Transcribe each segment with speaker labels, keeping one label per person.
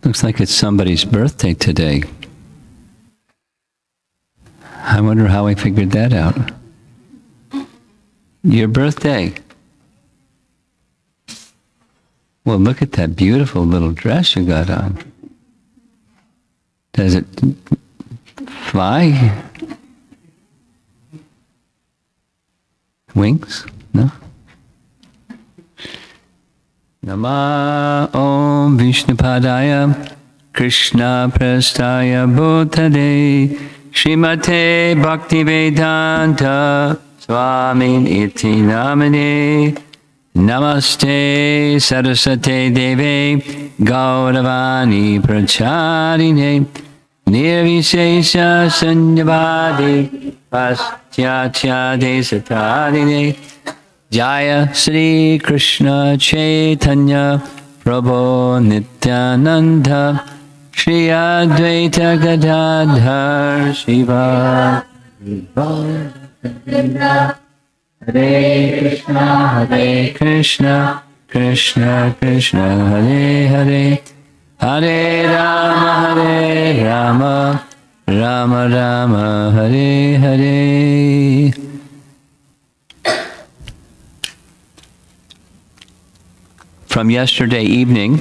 Speaker 1: Looks like it's somebody's birthday today. I wonder how I figured that out. Your birthday. Well, look at that beautiful little dress you got on. Does it fly? Wings? No? Nama Om Vishnupadaya Krishna Prastaya Bhutale Srimate Bhaktivedanta Swami Iti Namane Namaste Saraswate Deve Gauravani Pracharine Nirvishesha Sanyavadi Paschatya Desatarine Jaya Sri Krishna Chaitanya Prabhu Nityananda Shri Advaita Gadadhar Shiva Hare Krishna Hare Krishna Krishna Krishna Hare Hare Hare Rama Rama Rama Hare Hare. From yesterday evening,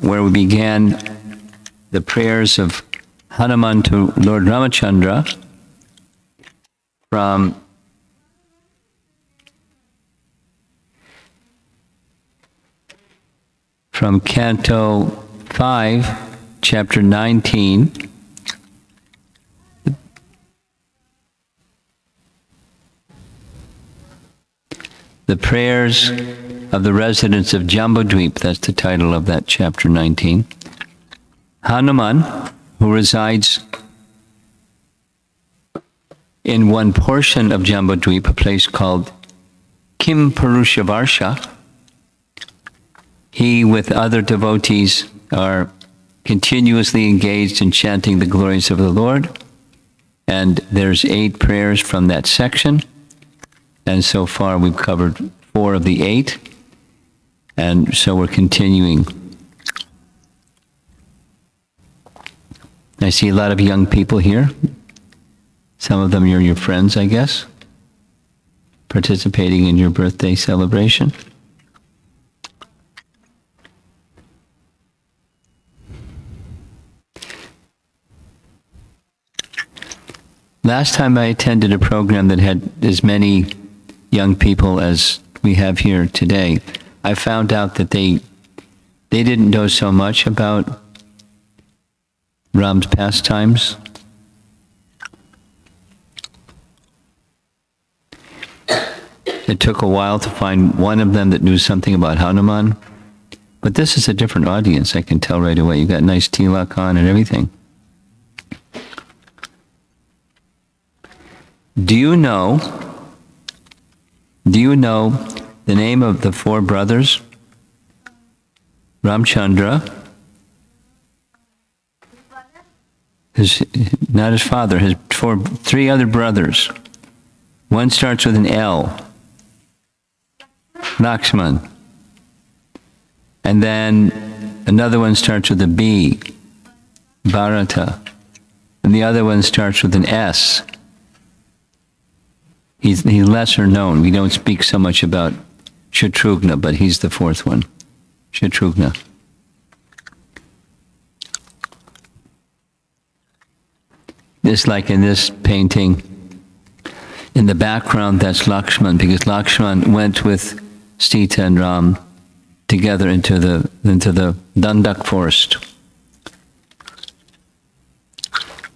Speaker 1: where we began the prayers of Hanuman to Lord Ramachandra, from Canto 5, Chapter 19, the prayers of the residents of Jambodweep, that's the title of that chapter 19. Hanuman, who resides in one portion of Jambodweep, a place called Kimpurusha, he with other devotees are continuously engaged in chanting the glories of the Lord. And there's 8 prayers from that section. And so far we've covered 4 of the 8. And so we're continuing. I see a lot of young people here. Some of them are your friends, I guess, participating in your birthday celebration. Last time I attended a program that had as many young people as we have here today, I found out that they didn't know so much about Ram's pastimes. It took a while to find one of them that knew something about Hanuman. But this is a different audience, I can tell right away. You got nice tilak on and everything. Do you know the name of the 4 brothers? Ramchandra, not his father, his 3 other brothers. One starts with an L, Lakshman. And then another one starts with a B, Bharata. And the other one starts with an S. He's lesser known. We don't speak so much about Shatrughna, but he's the 4th one, Shatrughna. Just like in this painting, in the background, that's Lakshman, because Lakshman went with Sita and Ram together into the Dunduc Forest.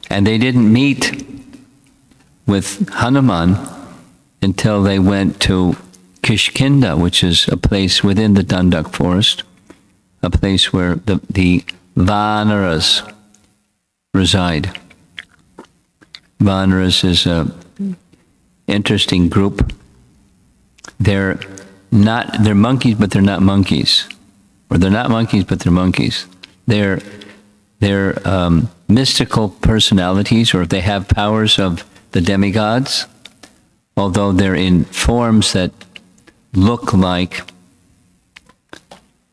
Speaker 1: And they didn't meet with Hanuman until they went to Kishkinda, which is a place within the Dunduc Forest, a place where the Vanaras reside. Vanaras is a interesting group. They're monkeys, but they're not monkeys. Or they're not monkeys, but they're monkeys. They're mystical personalities, or they have powers of the demigods, although they're in forms that look like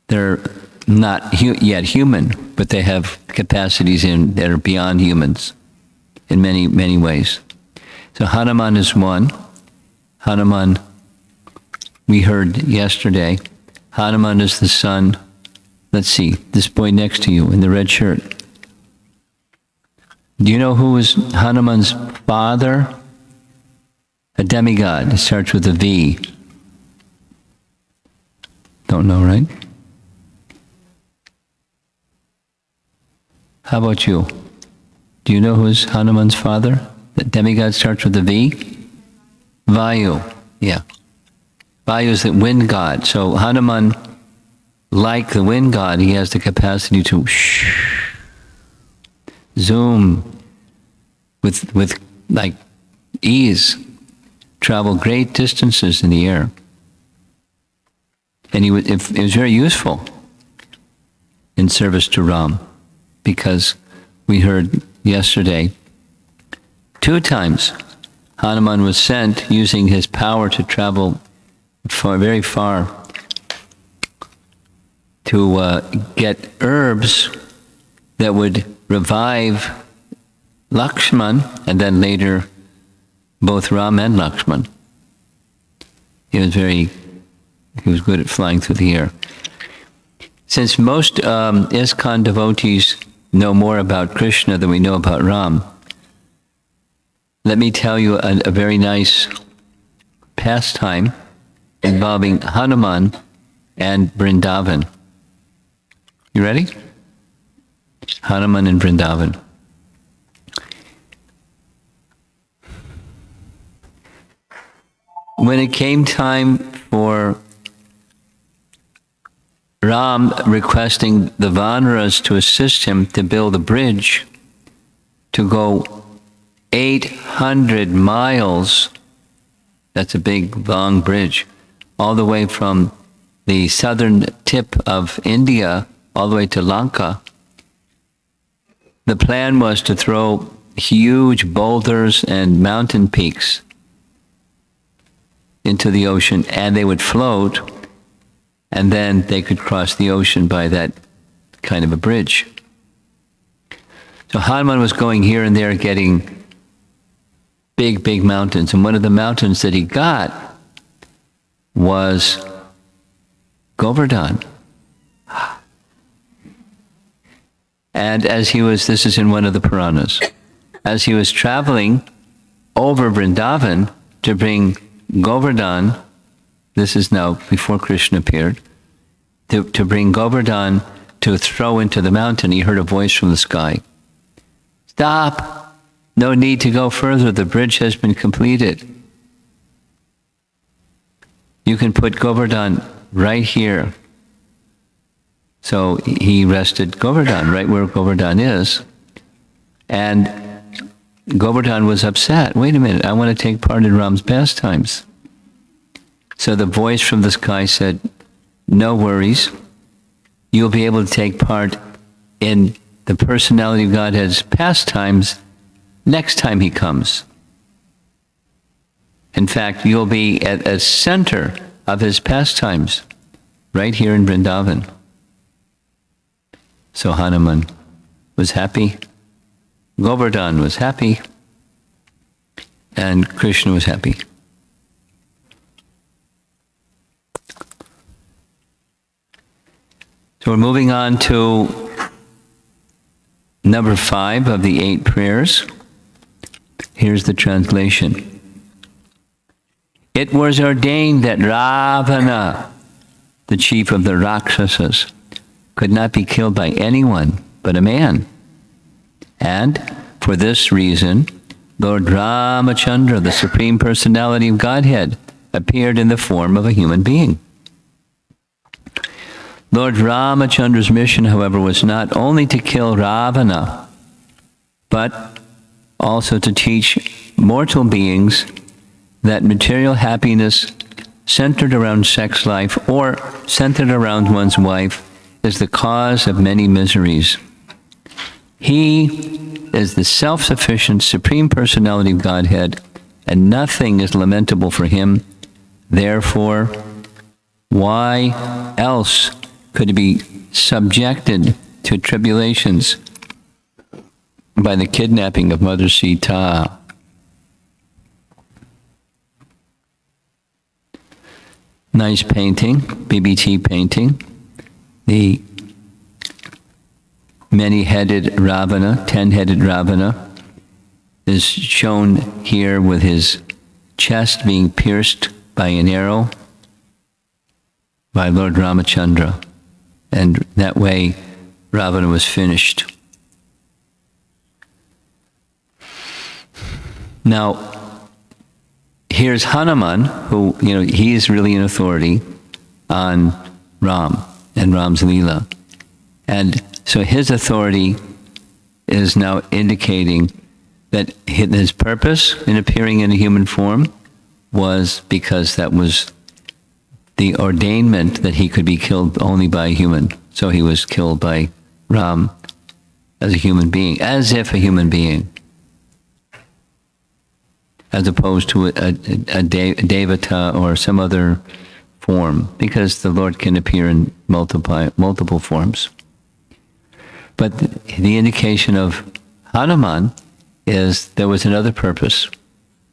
Speaker 1: they're not yet human, but they have capacities that are beyond humans in many, many ways. So Hanuman is one. Hanuman, we heard yesterday, Hanuman is the son, let's see, this boy next to you in the red shirt. Do you know who was Hanuman's father? A demigod. It starts with a V. Don't know, right? How about you? Do you know who's Hanuman's father? The demigod starts with a V? Vayu. Yeah. Vayu is the wind god. So Hanuman, like the wind god, he has the capacity to zoom with like ease, travel great distances in the air. And it was very useful in service to Ram, because we heard yesterday 2 times Hanuman was sent using his power to travel very far to get herbs that would revive Lakshman, and then later both Ram and Lakshman. He was good at flying through the air. Since most ISKCON devotees know more about Krishna than we know about Ram, let me tell you a very nice pastime involving Hanuman and Vrindavan. You ready? Hanuman and Vrindavan. When it came time for Ram requesting the Vanaras to assist him to build a bridge to go 800 miles, that's a big, long bridge, all the way from the southern tip of India all the way to Lanka. The plan was to throw huge boulders and mountain peaks into the ocean, and they would float, and then they could cross the ocean by that kind of a bridge. So Hanuman was going here and there getting big, big mountains, and one of the mountains that he got was Govardhan. And as he was, this is in one of the Puranas, as he was traveling over Vrindavan to bring Govardhan, this is now before Krishna appeared, to bring Govardhan to throw into the mountain, he heard a voice from the sky. Stop! No need to go further. The bridge has been completed. You can put Govardhan right here. So he rested Govardhan right where Govardhan is. And Govardhan was upset. Wait a minute, I want to take part in Ram's pastimes. So the voice from the sky said, no worries. You'll be able to take part in the personality of Godhead's pastimes next time he comes. In fact, you'll be at a center of his pastimes right here in Vrindavan. So Hanuman was happy, Govardhan was happy, and Krishna was happy. So we're moving on to number 5 of the 8 prayers. Here's the translation. It was ordained that Ravana, the chief of the Rakshasas, could not be killed by anyone but a man. And for this reason, Lord Ramachandra, the Supreme Personality of Godhead, appeared in the form of a human being. Lord Ramachandra's mission, however, was not only to kill Ravana, but also to teach mortal beings that material happiness centered around sex life or centered around one's wife is the cause of many miseries. He is the self-sufficient Supreme Personality of Godhead, and nothing is lamentable for him. Therefore, why else could he be subjected to tribulations by the kidnapping of Mother Sita? Nice painting, BBT painting. The many-headed Ravana, 10-headed Ravana, is shown here with his chest being pierced by an arrow by Lord Ramachandra. And that way, Ravana was finished. Now, here's Hanuman, who, he is really an authority on Ram and Ram's Leela. And so his authority is now indicating that his purpose in appearing in a human form was because that was the ordainment that he could be killed only by a human. So he was killed by Ram as a human being, as if a human being, as opposed to a devata or some other form, because the Lord can appear in multiple forms. But the indication of Hanuman is there was another purpose,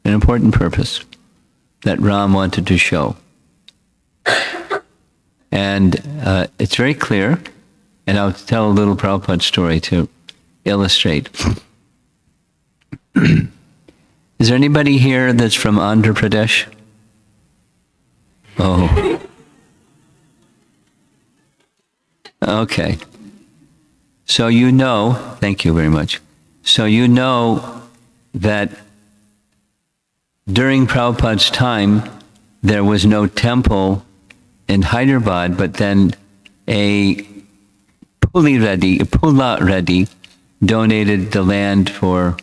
Speaker 1: an important purpose, that Ram wanted to show. And it's very clear, and I'll tell a little Prabhupada story to illustrate. Is there anybody here that's from Andhra Pradesh? Oh. Okay. So thank you very much. So that during Prabhupada's time, there was no temple in Hyderabad, but then a Pula Reddy donated the land for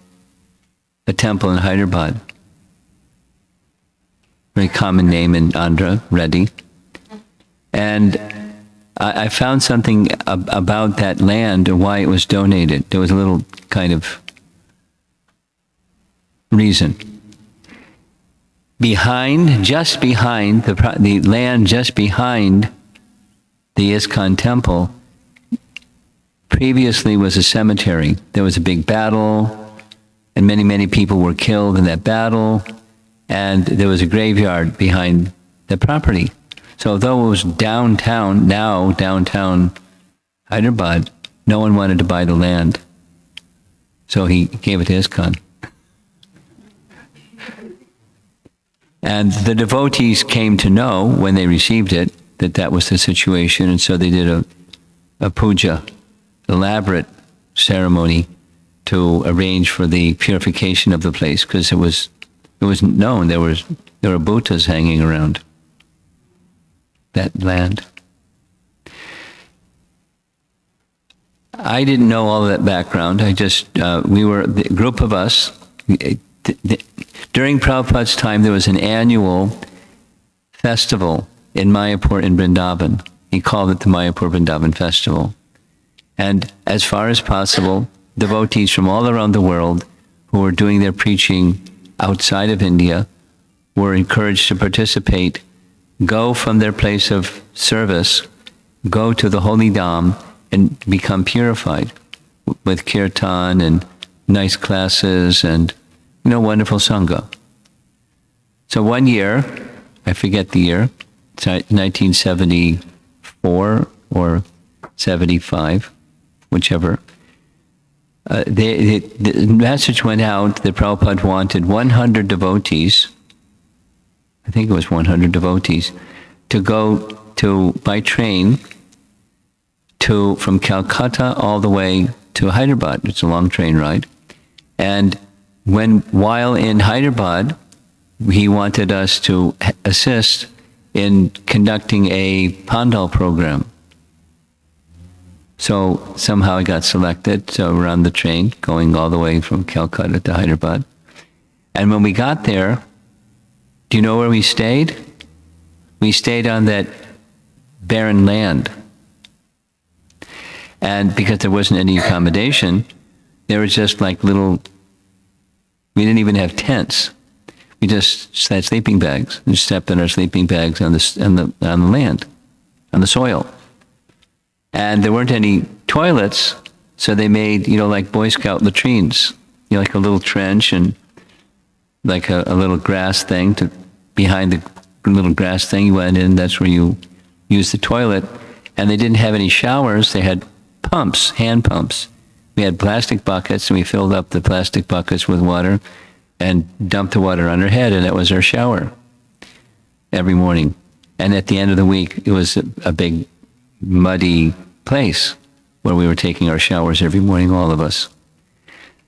Speaker 1: a temple in Hyderabad. Very common name in Andhra, Reddy. And I found something about that land and why it was donated. There was a little kind of reason. Just behind the land, just behind the ISKCON temple, previously was a cemetery. There was a big battle, and many, many people were killed in that battle, and there was a graveyard behind the property. So although it was downtown Hyderabad, no one wanted to buy the land. So he gave it to ISKCON. And the devotees came to know when they received it that that was the situation, and so they did a puja, elaborate ceremony to arrange for the purification of the place, because it was known there were Buddhas hanging around that land. I didn't know all of that background. I just, we were, the group of us, during Prabhupada's time, there was an annual festival in Mayapur in Vrindavan. He called it the Mayapur Vrindavan Festival. And as far as possible, devotees from all around the world who were doing their preaching outside of India were encouraged to participate, go from their place of service, go to the holy dham and become purified with kirtan and nice classes and, wonderful sangha. So one year, I forget the year, it's 1974 or 75, whichever, the message went out that Prabhupada wanted 100 devotees, I think it was 100 devotees, to go by train from Calcutta all the way to Hyderabad. It's a long train ride. And while in Hyderabad, he wanted us to assist in conducting a Pandal program. So somehow I got selected. So we're on the train going all the way from Calcutta to Hyderabad. And when we got there, do you know where we stayed? We stayed on that barren land. And because there wasn't any accommodation, there was just like little, we didn't even have tents. We just had sleeping bags and slept in our sleeping bags on the land, on the soil. And there weren't any toilets, so they made, like Boy Scout latrines, like a little trench and like a little grass thing behind the little grass thing you went in, that's where you use the toilet. And they didn't have any showers, they had pumps, hand pumps. We had plastic buckets, and we filled up the plastic buckets with water and dumped the water on our head, and that was our shower every morning. And at the end of the week, it was a big muddy place where we were taking our showers every morning, all of us.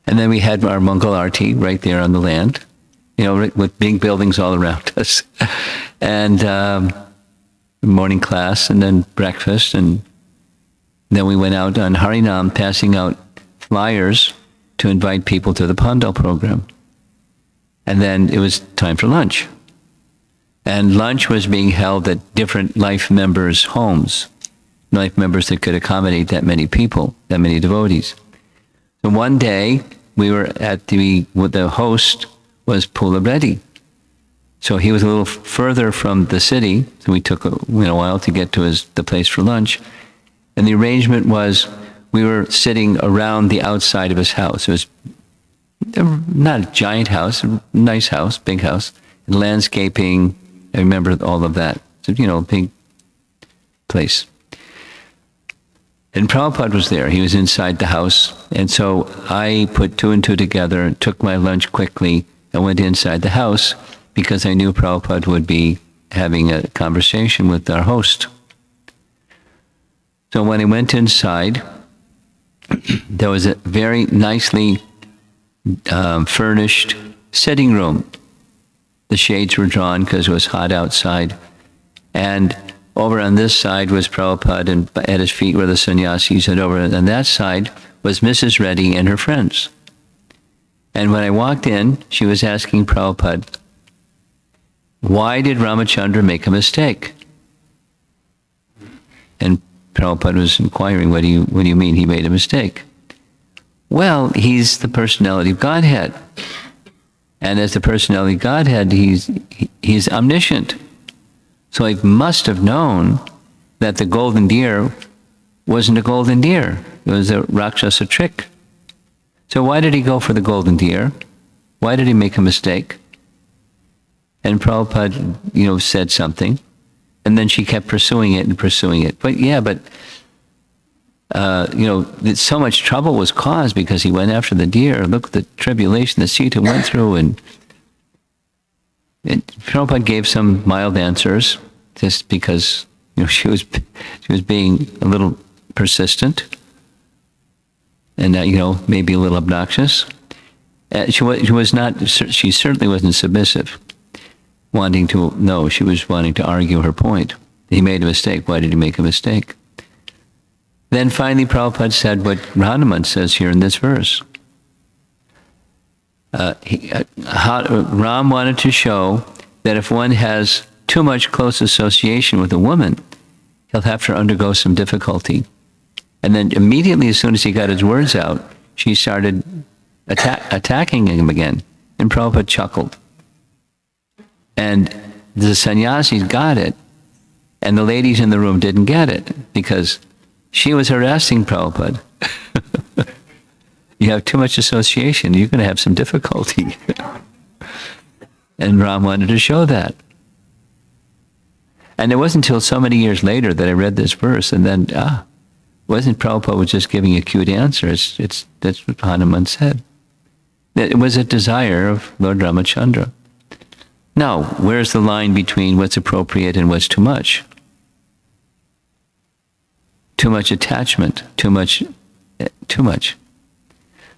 Speaker 1: And then we had our Mangal Arti right there on the land, with big buildings all around us. And morning class, and then breakfast, and then we went out on Harinam, passing out flyers to invite people to the Pandal program. And then it was time for lunch. And lunch was being held at different life members' homes, life members that could accommodate that many people, that many devotees. So one day, we were at the host was Pula Reddy. So he was a little further from the city, so we took a while to get to the place for lunch. And the arrangement was we were sitting around the outside of his house. It was not a giant house, a nice house, big house, and landscaping. I remember all of that. So, big place. And Prabhupada was there. He was inside the house. And so I put two and two together, took my lunch quickly, and went inside the house because I knew Prabhupada would be having a conversation with our host. So when I went inside, there was a very nicely furnished sitting room. The shades were drawn because it was hot outside. And over on this side was Prabhupada, and at his feet were the sannyasis, and over on that side was Mrs. Reddy and her friends. And when I walked in, she was asking Prabhupada, why did Ramachandra make a mistake? And Prabhupada was inquiring, what do you mean he made a mistake? Well, he's the personality of Godhead. And as the personality of Godhead, he's omniscient. So he must have known that the golden deer wasn't a golden deer. It was a Rakshasa trick. So why did he go for the golden deer? Why did he make a mistake? And Prabhupada, said something. And then she kept pursuing it. But so much trouble was caused because he went after the deer. Look at the tribulation that Sita went through. And Prabhupada gave some mild answers just because, she was being a little persistent and, maybe a little obnoxious. She certainly wasn't submissive, wanting to know. She was wanting to argue her point. He made a mistake. Why did he make a mistake? Then finally Prabhupada said what Hanuman says here in this verse. Ram wanted to show that if one has too much close association with a woman, he'll have to undergo some difficulty. And then immediately, as soon as he got his words out, she started attacking him again. And Prabhupada chuckled. And the sannyasis got it, and the ladies in the room didn't get it, because she was harassing Prabhupada. You have too much association, you're going to have some difficulty. And Ram wanted to show that. And it wasn't until so many years later that I read this verse, and then, wasn't Prabhupada was just giving a cute answer. That's what Hanuman said. It was a desire of Lord Ramachandra. Now, where's the line between what's appropriate and what's too much? Too much attachment, too much.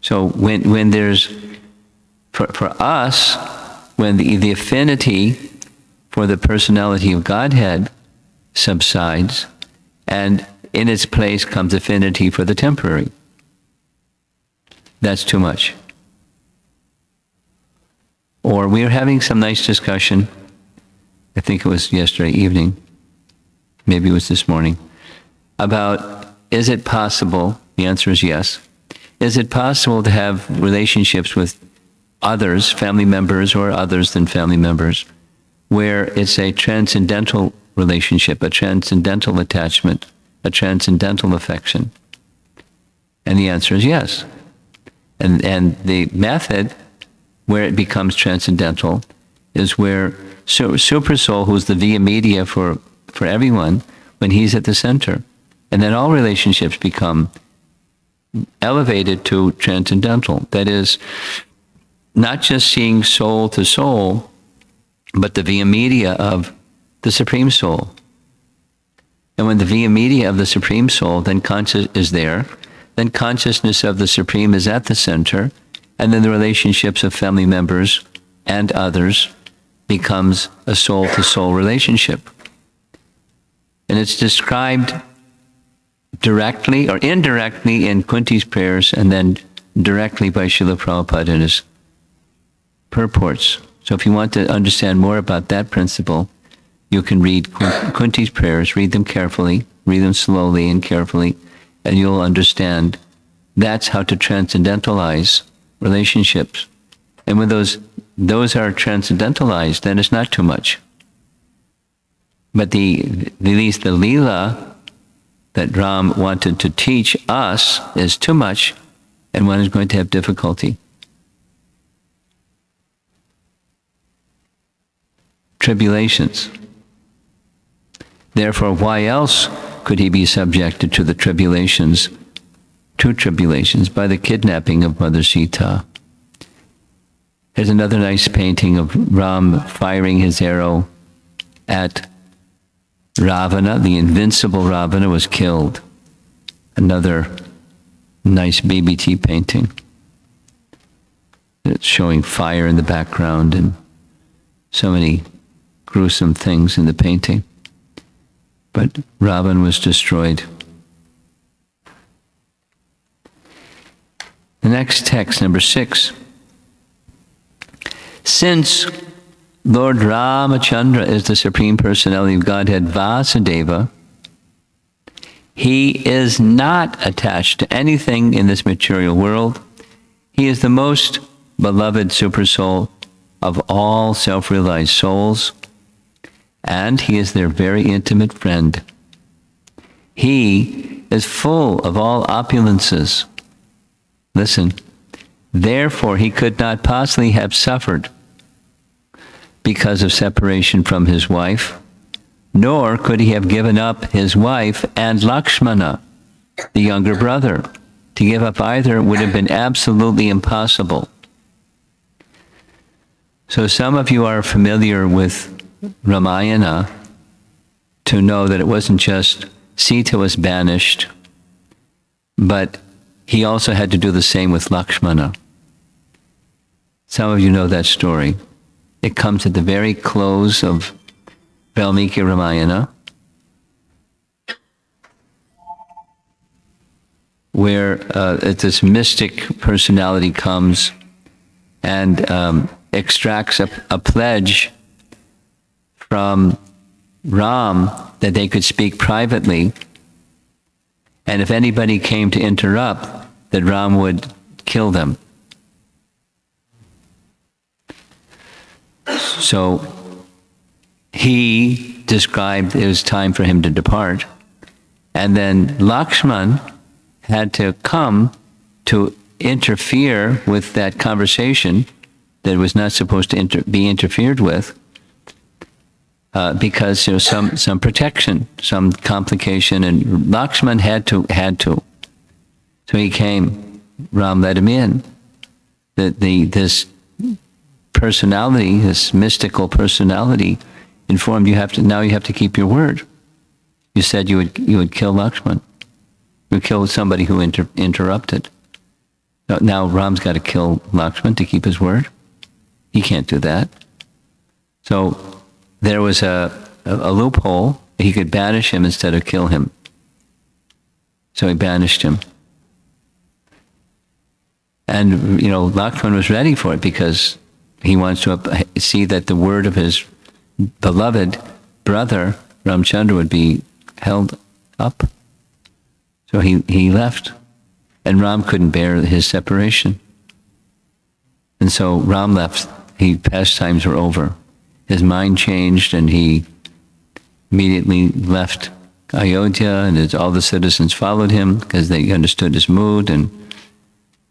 Speaker 1: So when there's, for us, when the affinity for the personality of Godhead subsides, and in its place comes affinity for the temporary. That's too much. Or we were having some nice discussion, I think it was yesterday evening, maybe it was this morning, about is it possible, the answer is yes, is it possible to have relationships with others, family members or others than family members, where it's a transcendental relationship, a transcendental attachment, a transcendental affection? And the answer is yes. And the method where it becomes transcendental is where Super Soul, who's the via media for everyone, when he's at the center. And then all relationships become elevated to transcendental. That is, not just seeing soul to soul, but the via media of the Supreme Soul. And when the via media of the Supreme Soul then is there, then consciousness of the Supreme is at the center, and then the relationships of family members and others becomes a soul-to-soul relationship. And it's described directly or indirectly in Kunti's prayers, and then directly by Srila Prabhupada in his purports. So if you want to understand more about that principle, you can read Kunti's prayers, read them carefully, read them slowly and carefully, and you'll understand that's how to transcendentalize relationships. And when those are transcendentalized, then it's not too much. But at least the Leela that Ram wanted to teach us is too much, and one is going to have difficulty. Tribulations. Therefore, why else could he be subjected to the tribulations, by the kidnapping of Mother Sita? Here's another nice painting of Ram firing his arrow at Ravana. The invincible Ravana was killed. Another nice BBT painting. It's showing fire in the background and so many gruesome things in the painting. But Ravana was destroyed. The next text, number 6. Since Lord Ramachandra is the Supreme Personality of Godhead, Vasudeva, he is not attached to anything in this material world. He is the most beloved Super Soul of all self-realized souls, and he is their very intimate friend. He is full of all opulences. Listen, therefore he could not possibly have suffered because of separation from his wife, nor could he have given up his wife and Lakshmana, the younger brother. To give up either would have been absolutely impossible. So some of you are familiar with Ramayana to know that it wasn't just Sita was banished, but he also had to do the same with Lakshmana. Some of you know that story. It comes at the very close of Valmiki Ramayana, where this mystic personality comes and extracts a pledge from Ram that they could speak privately, and if anybody came to interrupt, that Ram would kill them. So he described it was time for him to depart, and then Lakshman had to come to interfere with that conversation that was not supposed to be interfered with, because there was some protection, some complication, and Lakshman had to. So he came. Ram let him in. This personality, this mystical personality, informed you have to keep your word. You said you would kill Lakshman. You would kill somebody who interrupted. Now Ram's got to kill Lakshman to keep his word. He can't do that. So there was a loophole. He could banish him instead of kill him. So he banished him. And, Lakshmana was ready for it because he wants to see that the word of his beloved brother, Ramchandra, would be held up. So he left. And Ram couldn't bear his separation. And so Ram left. Pastimes were over. His mind changed and he immediately left Ayodhya, and all the citizens followed him because they understood his mood, and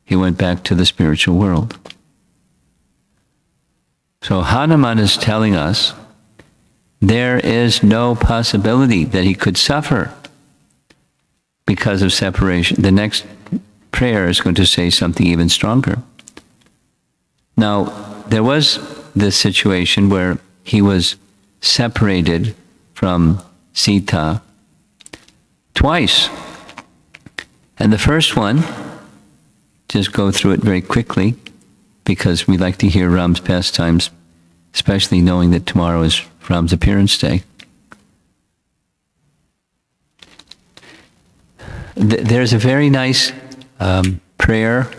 Speaker 1: he went back to the spiritual world. So Hanuman is telling us there is no possibility that he could suffer because of separation. The next prayer is going to say something even stronger. Now, there was this situation where he was separated from Sita twice. And the first one, just go through it very quickly, because we like to hear Ram's pastimes, especially knowing that tomorrow is Ram's appearance day. There's a very nice prayer,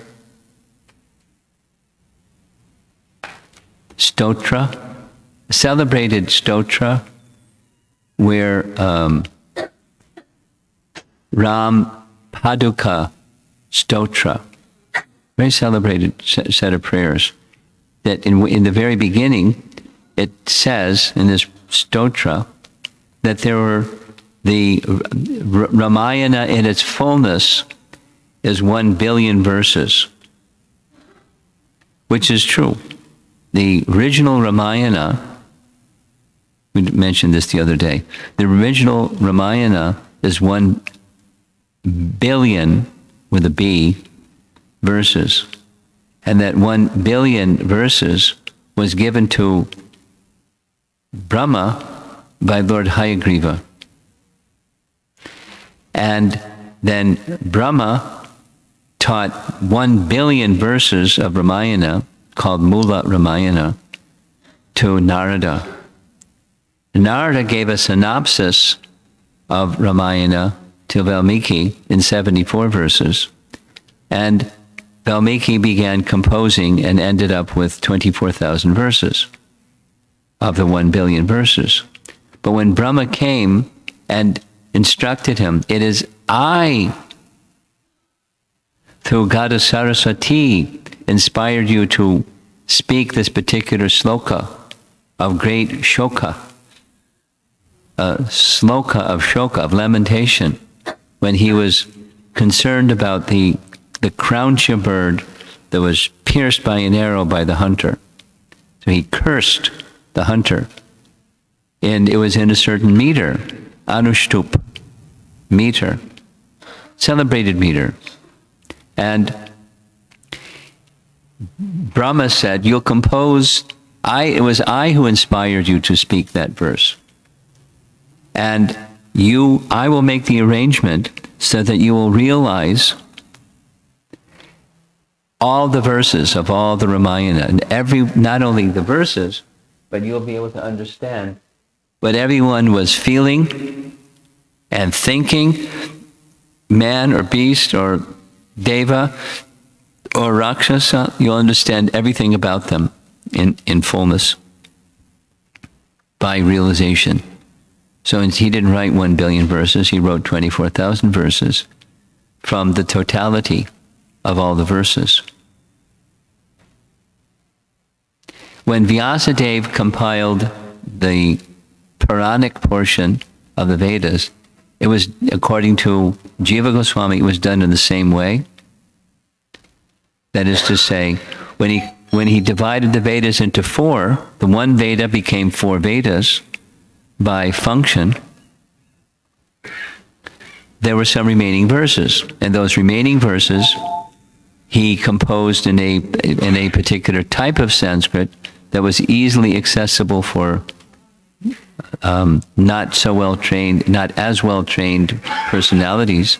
Speaker 1: stotra, celebrated stotra, where Ram Paduka stotra, very celebrated set of prayers, that in the very beginning, it says in this stotra that there were the Ramayana in its fullness is 1 billion verses, which is true. The original Ramayana, we mentioned this the other day, the original Ramayana is 1 billion, with a B, verses. And that 1 billion verses was given to Brahma by Lord Hayagriva. And then Brahma taught 1 billion verses of Ramayana, called Mula Ramayana, to Narada. Narada gave a synopsis of Ramayana to Valmiki in 74 verses. And Valmiki began composing and ended up with 24,000 verses of the 1 billion verses. But when Brahma came and instructed him, it is I, through Goddess Saraswati, inspired you to speak this particular sloka of great shoka, sloka of shoka, of lamentation, when he was concerned about the crowncha bird that was pierced by an arrow by the hunter. So he cursed the hunter. And it was in a certain meter, Anushtup meter, celebrated meter. And Brahma said, you'll compose, it was I who inspired you to speak that verse. And I will make the arrangement so that you will realize all the verses of all the Ramayana, and not only the verses, but you'll be able to understand what everyone was feeling and thinking, man or beast or deva or rakshasa. You'll understand everything about them in fullness by realization. So he didn't write 1 billion verses, he wrote 24,000 verses from the totality of all the verses. When Vyasadeva compiled the Puranic portion of the Vedas, it was, according to Jiva Goswami, it was done in the same way. That is to say, when he divided the Vedas into 4, the one Veda became 4 Vedas by function. There were some remaining verses, and those remaining verses he composed in a particular type of Sanskrit that was easily accessible for not as well trained personalities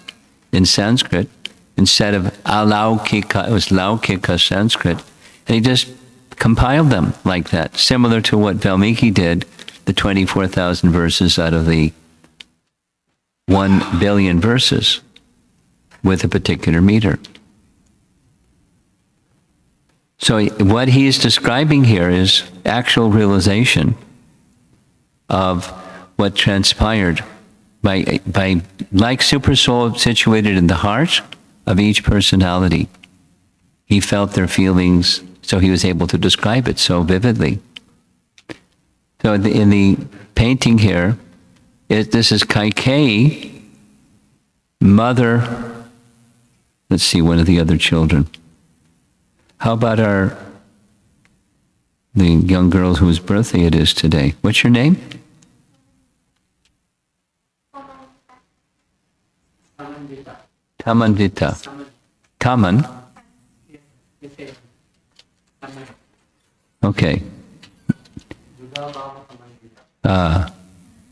Speaker 1: in Sanskrit. Instead of alaukika, it was laukika Sanskrit. And he just compiled them like that, similar to what Valmiki did, the 24,000 verses out of the 1 billion verses. with a particular meter. So what he is describing here is actual realization of what transpired by like supersoul situated in the heart of each personality. He felt their feelings, so he was able to describe it so vividly. So in the painting here, this is Kaikeyi, mother. Let's see, one of the other children. How about the young girl whose birthday it is today? What's your name? Tamandita. Taman? Okay.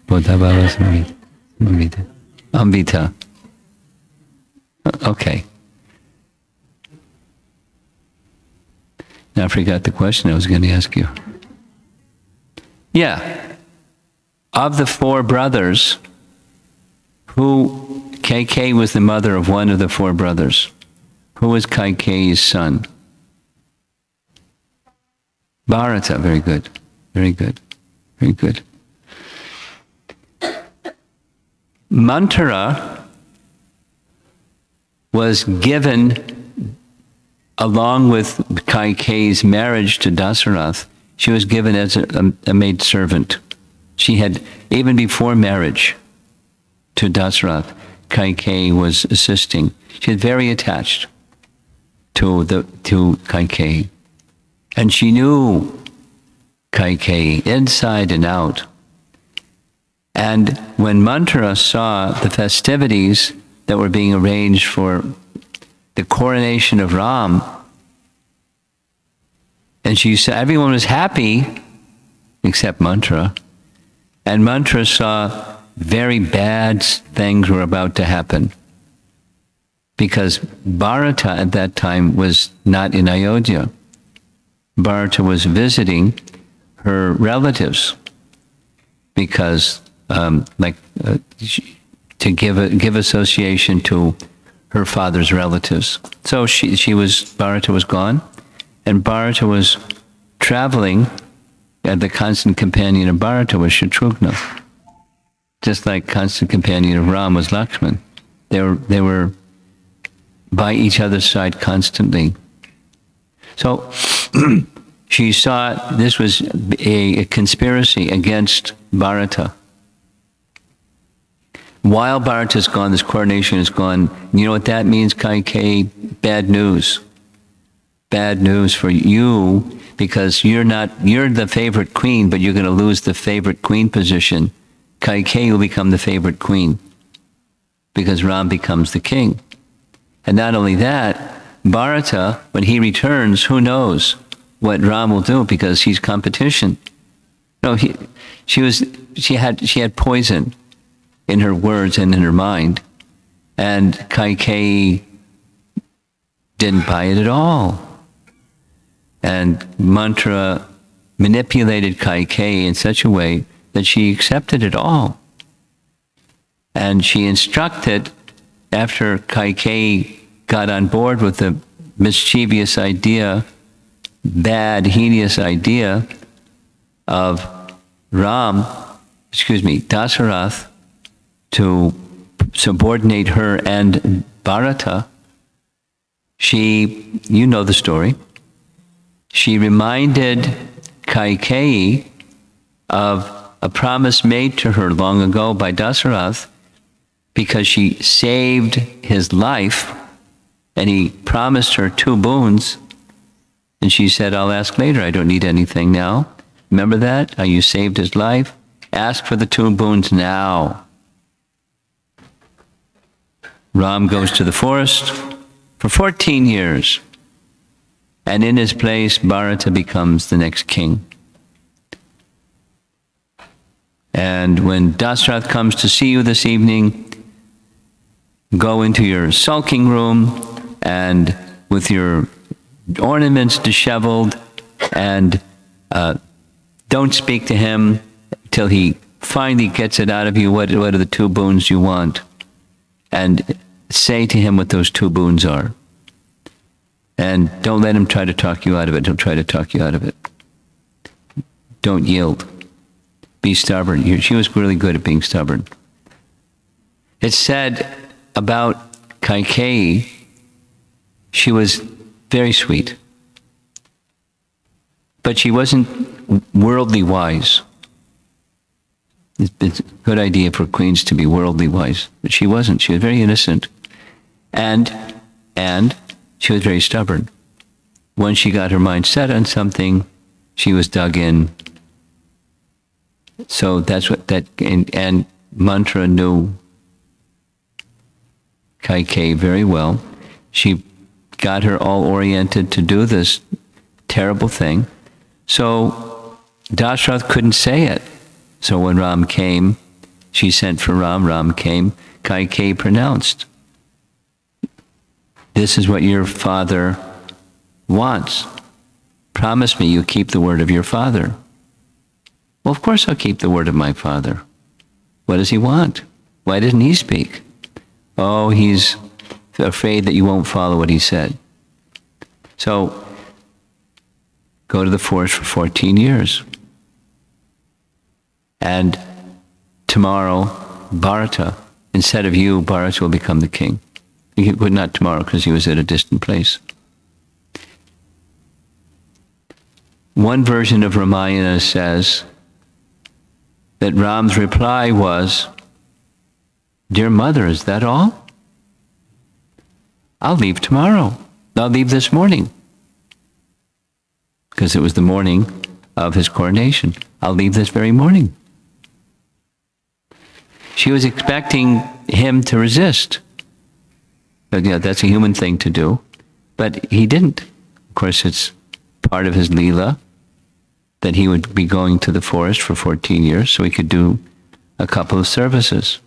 Speaker 1: Bodhabhava Samvita. Amvita. Okay. Now I forgot the question I was going to ask you. Yeah. Of the four brothers, Kaikeyi was the mother of one of the four brothers. Who was Kaikeyi's son? Bharata. Very good. Very good. Very good. Manthara was given, along with Kaikeyi's marriage to Dasarath, she was given as a maidservant. She had, even before marriage to Dasarath, Kaikeyi was assisting. She was very attached to Kaikeyi. And she knew Kaikeyi inside and out. And when Manthara saw the festivities that were being arranged for the coronation of Ram, and she said everyone was happy except Manthara, and Manthara saw very bad things were about to happen because Bharata at that time was not in Ayodhya. Bharata was visiting her relatives because to give association to her father's relatives. So Bharata was gone, and Bharata was traveling, and the constant companion of Bharata was Shatrughna. Just like constant companion of Ram was Lakshman. They were by each other's side constantly. So she saw this was a conspiracy against Bharata. While Bharata's gone, this coronation is gone. You know what that means, Kaikeyi? Bad news. Bad news for you, because you're the favorite queen, but you're going to lose the favorite queen position. Kaikeyi will become the favorite queen because Ram becomes the king. And not only that, Bharata, when he returns, who knows what Ram will do because he's competition. No, she had poison in her words and in her mind, and Kaikeyi didn't buy it at all. And Manthara manipulated Kaikeyi in such a way that she accepted it all. And she instructed, after Kaikeyi got on board with the mischievous idea, bad, hideous idea of Dasarath to subordinate her and Bharata, you know the story, she reminded Kaikeyi of a promise made to her long ago by Dasarath, because she saved his life and he promised her 2 boons, and she said, I'll ask later, I don't need anything now. Remember that? How you saved his life? Ask for the 2 boons now. Ram goes to the forest for 14 years, and in his place, Bharata becomes the next king. And when Dasarath comes to see you this evening, go into your sulking room and with your ornaments disheveled, and don't speak to him till he finally gets it out of you. What are the 2 boons you want? And say to him what those two boons are. And don't let him try to talk you out of it. He'll try to talk you out of it. Don't yield. Be stubborn. She was really good at being stubborn. It's said about Kaikeyi, she was very sweet. But she wasn't worldly wise. It's a good idea for queens to be worldly wise. But she wasn't. She was very innocent. And she was very stubborn. Once she got her mind set on something, she was dug in. So that's what that, and Mantra knew Kaikeyi very well. She got her all oriented to do this terrible thing. So Dashrath couldn't say it. So when Ram came, she sent for Ram. Ram came. Kaikeyi pronounced, "This is what your father wants. Promise me you keep the word of your father." Well, of course I'll keep the word of my father. What does he want? Why didn't he speak? Oh, he's afraid that you won't follow what he said. So, go to the forest for 14 years. And tomorrow, Bharata, instead of you, Bharata will become the king. Well, not tomorrow, because he was at a distant place. One version of Ramayana says that Ram's reply was, "Dear mother, is that all? I'll leave tomorrow. I'll leave this morning." Because it was the morning of his coronation. "I'll leave this very morning." She was expecting him to resist. But that's a human thing to do. But he didn't. Of course, it's part of his Leela that he would be going to the forest for 14 years so he could do a couple of services.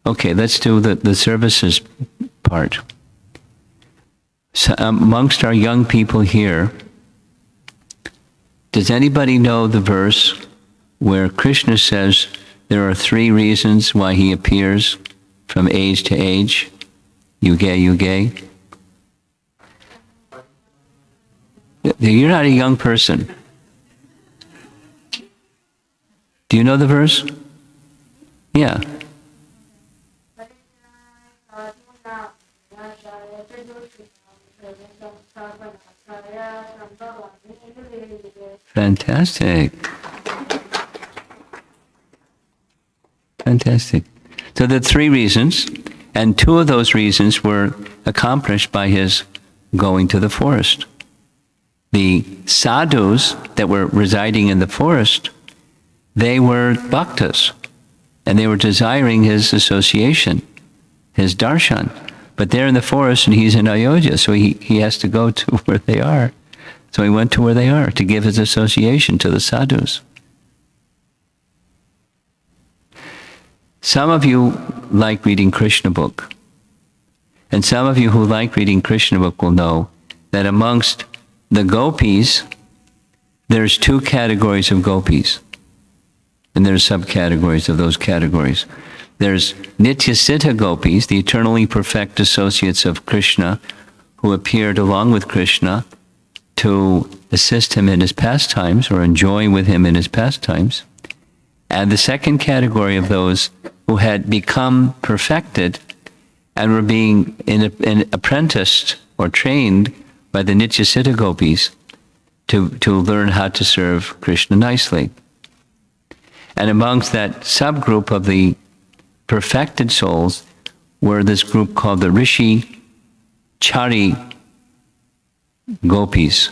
Speaker 1: Okay, let's do the services part. So, amongst our young people here, does anybody know the verse where Krishna says there are 3 reasons why he appears from age to age? Yuge, yuge. You're not a young person. Do you know the verse? Yeah. Fantastic. Fantastic. So the 3 reasons, and 2 of those reasons were accomplished by his going to the forest. The sadhus that were residing in the forest, they were bhaktas, and they were desiring his association, his darshan. But they're in the forest and he's in Ayodhya, so he has to go to where they are. So he went to where they are to give his association to the sadhus. Some of you like reading Krishna book. And some of you who like reading Krishna book will know that amongst the gopis, there's 2 categories of gopis. And there's subcategories of those categories. There's Nityasiddha gopis, the eternally perfect associates of Krishna, who appeared along with Krishna to assist him in his pastimes or enjoy with him in his pastimes. And the second category of those who had become perfected and were being apprenticed or trained by the Nityasiddha gopis to learn how to serve Krishna nicely. And amongst that subgroup of the perfected souls were this group called the Rishi Chari gopis.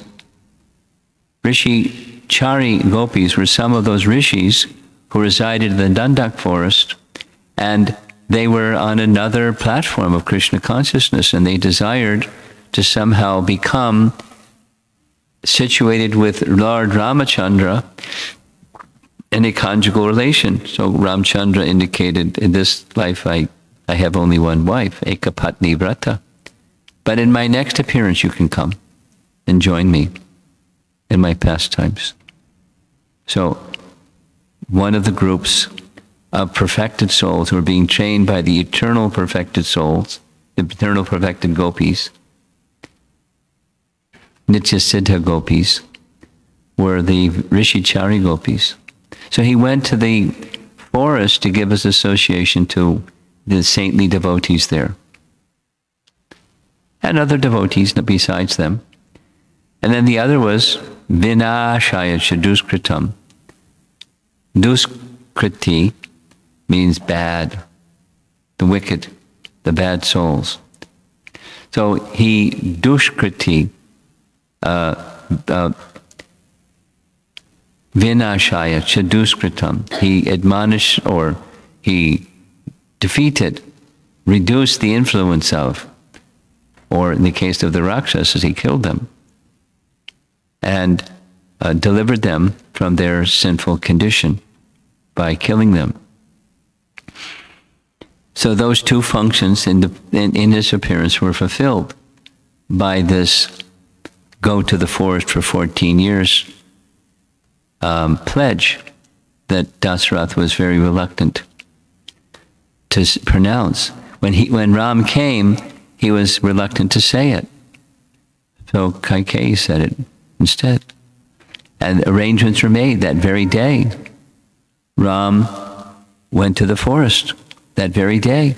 Speaker 1: Rishi Chari gopis were some of those rishis who resided in the Dunduc Forest, and they were on another platform of Krishna consciousness, and they desired to somehow become situated with Lord Ramachandra in a conjugal relation. So Ramchandra indicated, in this life I have only one wife, Ekapatni Vrata. But in my next appearance you can come and join me in my pastimes. So one of the groups of perfected souls who are being trained by the eternal perfected souls, the eternal perfected gopis, Nitya Siddha gopis, were the Rishi Chari gopis. So he went to the forest to give his association to the saintly devotees there, and other devotees besides them. And then the other was Vinashaya Chaduskritam. Duskriti means bad, the wicked, the bad souls. So he Duskriti, Vinashaya Chaduskritam. He admonished, or he defeated, reduced the influence of, or in the case of the Rakshasas, he killed them and delivered them from their sinful condition by killing them. So those two functions in his appearance were fulfilled by this go to the forest for 14 years pledge that Dasarath was very reluctant to pronounce. When Ram came, he was reluctant to say it. So Kaikeyi said it instead. And arrangements were made that very day. Ram went to the forest that very day.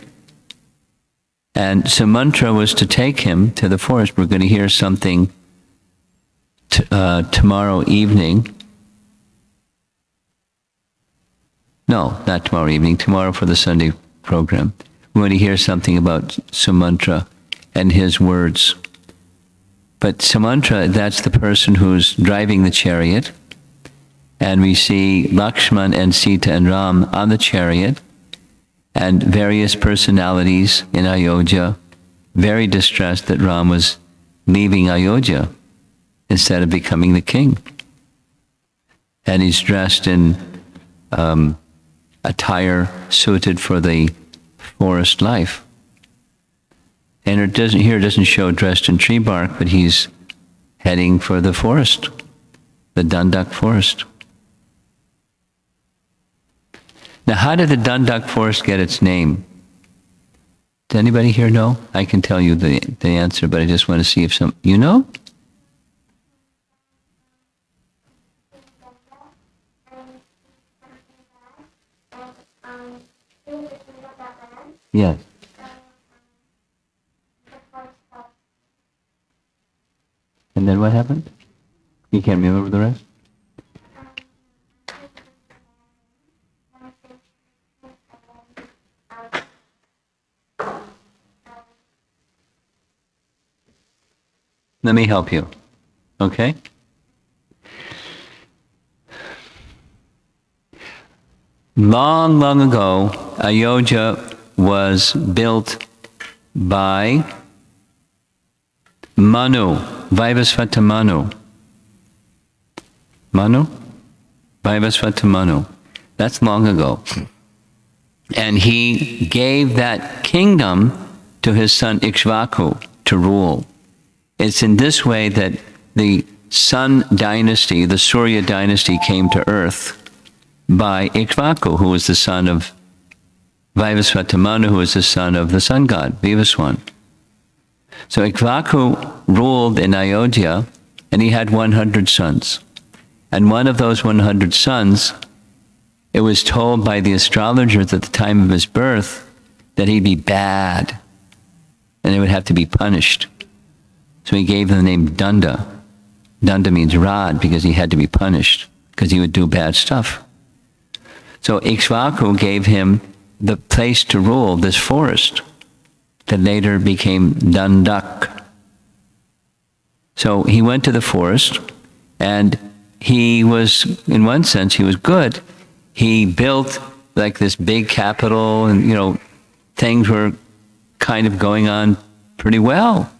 Speaker 1: And Sumantra was to take him to the forest. We're going to hear something tomorrow evening. No, not tomorrow evening, tomorrow for the Sunday program. We're going to hear something about Sumantra and his words. But Sumantra, that's the person who's driving the chariot. And we see Lakshman and Sita and Ram on the chariot, and various personalities in Ayodhya, very distressed that Ram was leaving Ayodhya instead of becoming the king. And he's dressed in attire suited for the forest life. And it doesn't show dressed in tree bark, but he's heading for the forest, the Dunduc Forest. Now, how did the Dunduc Forest get its name? Does anybody here know? I can tell you the answer, but I just want to see if you know? Yes. And then what happened? You can't remember the rest? Let me help you, okay? Long, long ago, Ayodhya was built by Manu, Vaivasvata Manu. Vaivasvata Manu. That's long ago. And he gave that kingdom to his son Ikshvaku to rule. It's in this way that the Sun dynasty, the Surya dynasty, came to earth by Ikshvaku, who was the son of Vaivasvata Manu, who was the son of the sun god, Vivaswan. So Ikshvaku ruled in Ayodhya, and he had 100 sons. And one of those 100 sons, it was told by the astrologers at the time of his birth that he'd be bad, and they would have to be punished. So he gave them the name Dunda. Dunda means rod, because he had to be punished, because he would do bad stuff. So Ikshvaku gave him the place to rule this forest that later became Dunduc. So he went to the forest, and he was, in one sense, he was good. He built like this big capital, and things were kind of going on pretty well.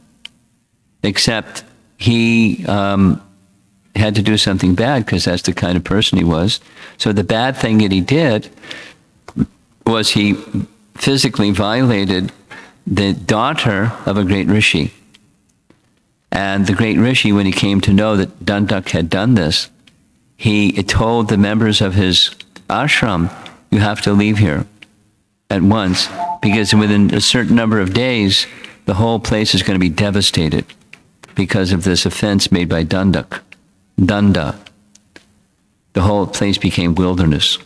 Speaker 1: Except he had to do something bad, because that's the kind of person he was. So the bad thing that he did was he physically violated the daughter of a great Rishi. And the great Rishi, when he came to know that Dunduc had done this, he told the members of his ashram you have to leave here at once, because within a certain number of days, the whole place is going to be devastated because of this offense made by Dunda. The whole place became wilderness.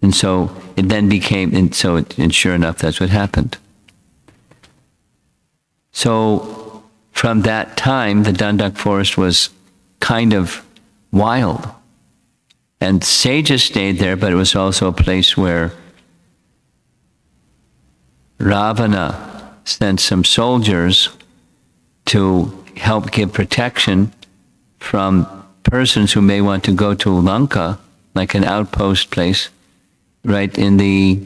Speaker 1: And so it then became, and sure enough, that's what happened. So from that time, the Dunduc Forest was kind of wild. And sages stayed there, but it was also a place where Ravana sent some soldiers to help give protection from persons who may want to go to Lanka, like an outpost place, right in the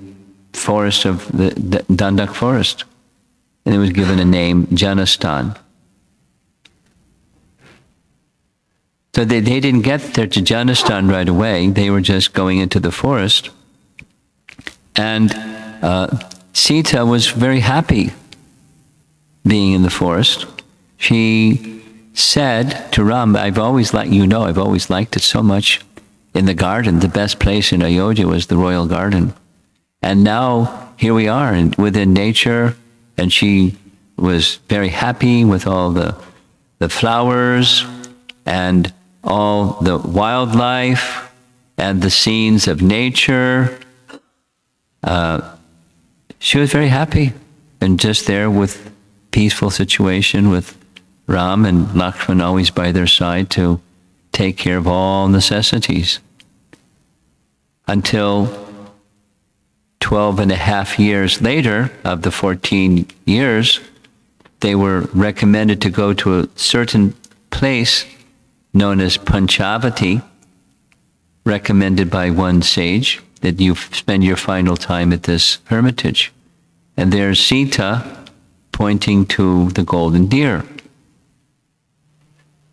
Speaker 1: forest of the Dunduc Forest. And it was given a name, Janastan. So they didn't get there to Janastan right away. They were just going into the forest. And Sita was very happy being in the forest. She said to Ram, I've always liked it so much in the garden. The best place in Ayodhya was the royal garden. And now here we are within nature, and she was very happy with all the flowers and all the wildlife and the scenes of nature. She was very happy and just there with peaceful situation with Ram and Lakshman always by their side to take care of all necessities. Until 12 and a half years later, of the 14 years, they were recommended to go to a certain place known as Panchavati, recommended by one sage, that you spend your final time at this hermitage. And there's Sita pointing to the golden deer.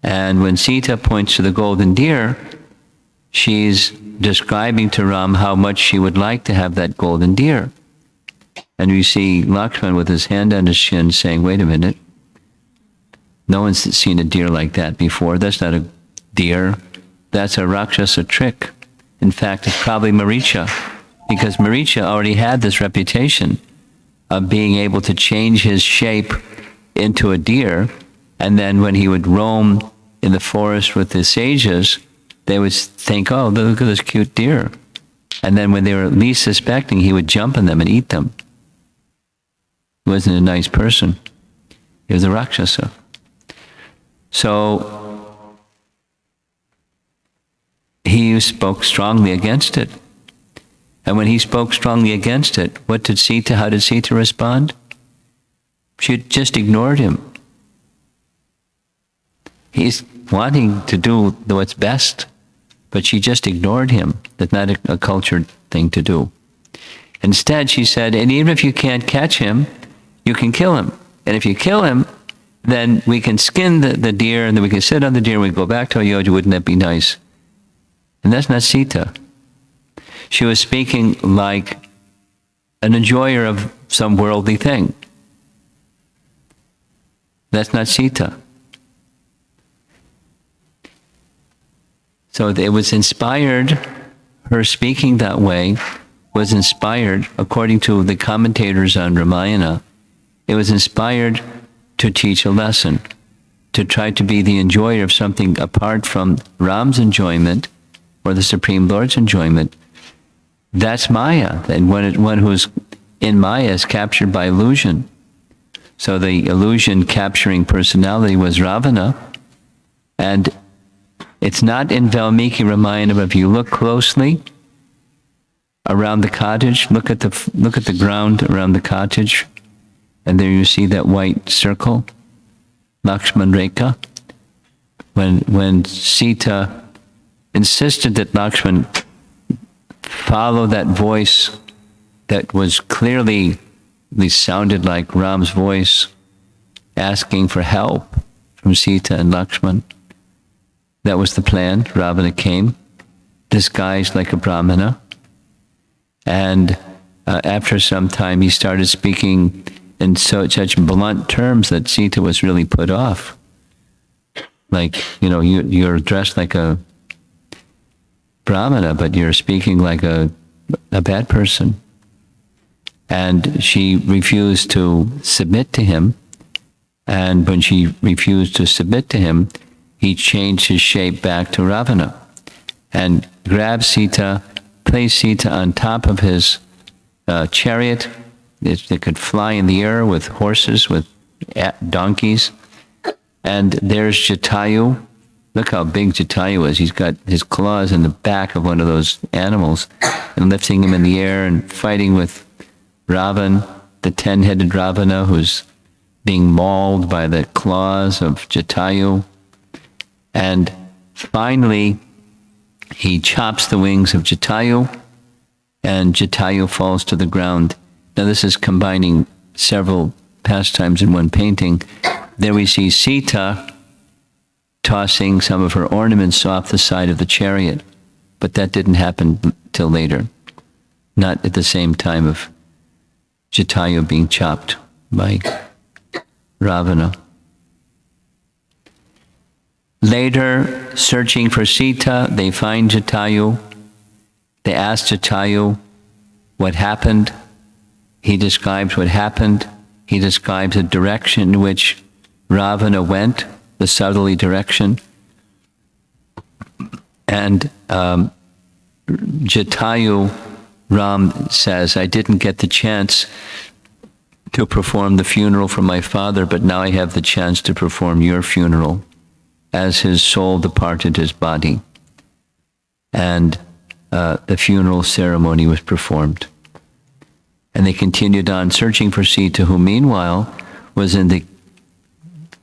Speaker 1: And when Sita points to the golden deer, she's describing to Ram how much she would like to have that golden deer. And you see Lakshman with his hand on his shin saying, wait a minute, no one's seen a deer like that before. That's not a deer. That's a Rakshasa trick. In fact, it's probably Maricha, because Maricha already had this reputation of being able to change his shape into a deer, and then when he would roam in the forest with the sages, they would think, oh, look at this cute deer. And then when they were least suspecting, he would jump on them and eat them. He wasn't a nice person. He was a Rakshasa. So he spoke strongly against it. And when he spoke strongly against it, how did Sita respond? She just ignored him. He's wanting to do what's best, but she just ignored him. That's not a cultured thing to do. Instead, she said, and even if you can't catch him, you can kill him. And if you kill him, then we can skin the deer, and then we can sit on the deer, and we go back to Ayodhya. Wouldn't that be nice? And that's not Sita. She was speaking like an enjoyer of some worldly thing. That's not Sita. So it was inspired, her speaking that way was inspired, according to the commentators on Ramayana, it was inspired to teach a lesson, to try to be the enjoyer of something apart from Ram's enjoyment or the Supreme Lord's enjoyment. That's Maya. And one who's in Maya is captured by illusion. So the illusion capturing personality was Ravana. And it's not in Valmiki Ramayana, but if you look closely around the cottage, look at the ground around the cottage, and there you see that white circle, Lakshman Rekha. When Sita insisted that Lakshman follow that voice that was clearly, at least sounded like Ram's voice, asking for help from Sita and Lakshman. That was the plan. Ravana came, disguised like a Brahmana. And after some time, he started speaking in such blunt terms that Sita was really put off. Like, you're dressed like a Brahmana, but you're speaking like a a bad person. And she refused to submit to him. And when she refused to submit to him, he changed his shape back to Ravana and grabbed Sita, placed Sita on top of his chariot. They could fly in the air with horses, with donkeys. And there's Jatayu. Look how big Jatayu is. He's got his claws in the back of one of those animals and lifting him in the air and fighting with Ravan, the 10-headed Ravana, who's being mauled by the claws of Jatayu. And finally, he chops the wings of Jatayu, and Jatayu falls to the ground. Now this is combining several pastimes in one painting. There we see Sita tossing some of her ornaments off the side of the chariot, but that didn't happen till later, not at the same time of Jatayu being chopped by Ravana. Later, searching for Sita, they find Jatayu. They ask Jatayu what happened. He describes what happened. He describes the direction in which Ravana went, the southerly direction. And Jatayu, Ram says, I didn't get the chance to perform the funeral for my father, but now I have the chance to perform your funeral, as his soul departed his body. And the funeral ceremony was performed. And they continued on searching for Sita, who meanwhile was in the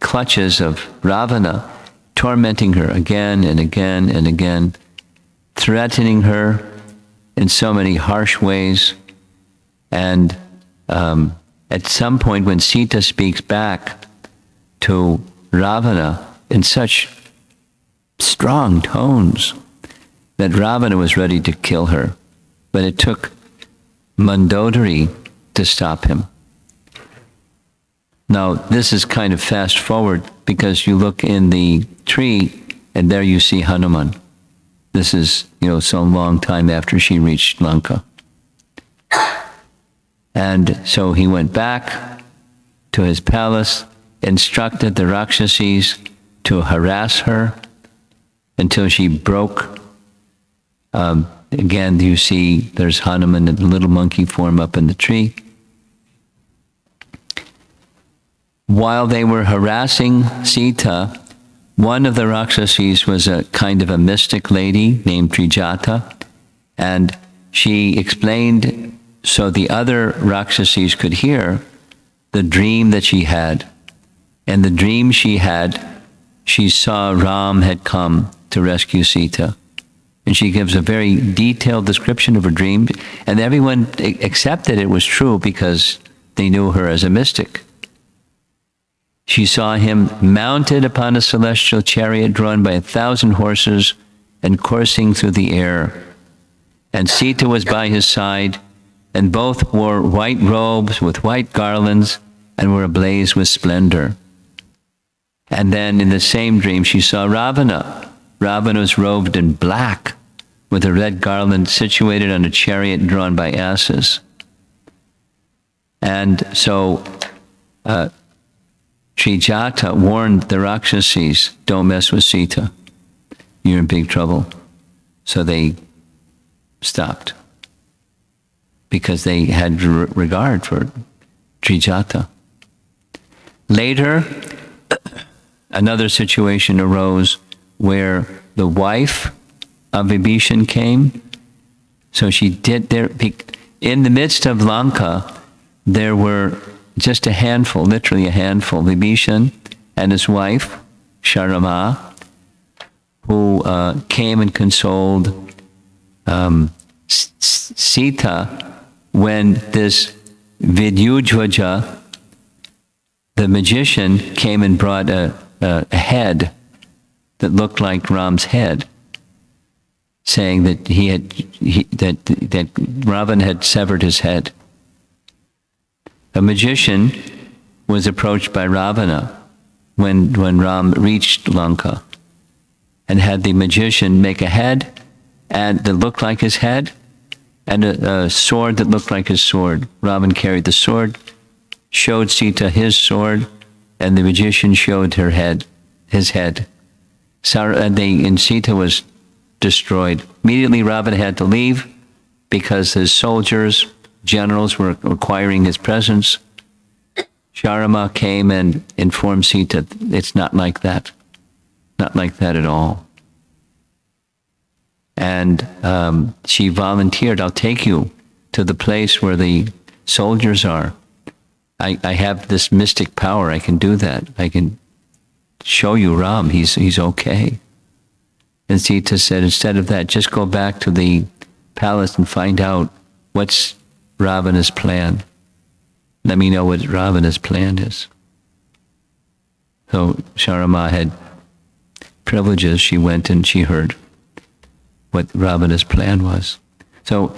Speaker 1: clutches of Ravana, tormenting her again and again and again, threatening her in so many harsh ways. And at some point when Sita speaks back to Ravana in such strong tones that Ravana was ready to kill her, but it took Mandodari to stop him. Now, this is kind of fast forward because you look in the tree and there you see Hanuman. This is, so long time after she reached Lanka. And so he went back to his palace, instructed the Rakshasis to harass her until she broke. Again, you see there's Hanuman in the little monkey form up in the tree. While they were harassing Sita, one of the Rakshasis was a kind of a mystic lady named Trijata, and she explained so the other Rakshasis could hear the dream that she had. And the dream she had, she saw Ram had come to rescue Sita. And she gives a very detailed description of her dream, and everyone accepted it was true because they knew her as a mystic. She saw him mounted upon a celestial chariot drawn by 1,000 horses and coursing through the air. And Sita was by his side, and both wore white robes with white garlands and were ablaze with splendor. And then in the same dream, she saw Ravana. Ravana was robed in black with a red garland situated on a chariot drawn by asses. And so Trijata warned the Rakshasis, don't mess with Sita. You're in big trouble. So they stopped because they had regard for Trijata. Later, another situation arose where the wife of Vibhishan came. So she did there, in the midst of Lanka, there were just a handful, literally a handful, Vibhishan and his wife, Sharama, who came and consoled Sita when this Vidyujvaja, the magician, came and brought a head that looked like Ram's head, saying that that Ravana had severed his head. A magician was approached by Ravana when Ram reached Lanka, and had the magician make a head and that looked like his head, and a sword that looked like his sword. Ravan carried the sword, showed Sita his sword, and the magician showed her head, his head. And Sita was destroyed. Immediately Ravan had to leave because his soldiers, generals were requiring his presence. Sharma came and informed Sita, it's not like that. Not like that at all. And she volunteered, I'll take you to the place where the soldiers are. I have this mystic power, I can do that. I can show you Ram, he's okay. And Sita said, instead of that, just go back to the palace and find out what's Ravana's plan. Let me know what Ravana's plan is. So Sharma had privileges. She went and she heard what Ravana's plan was. So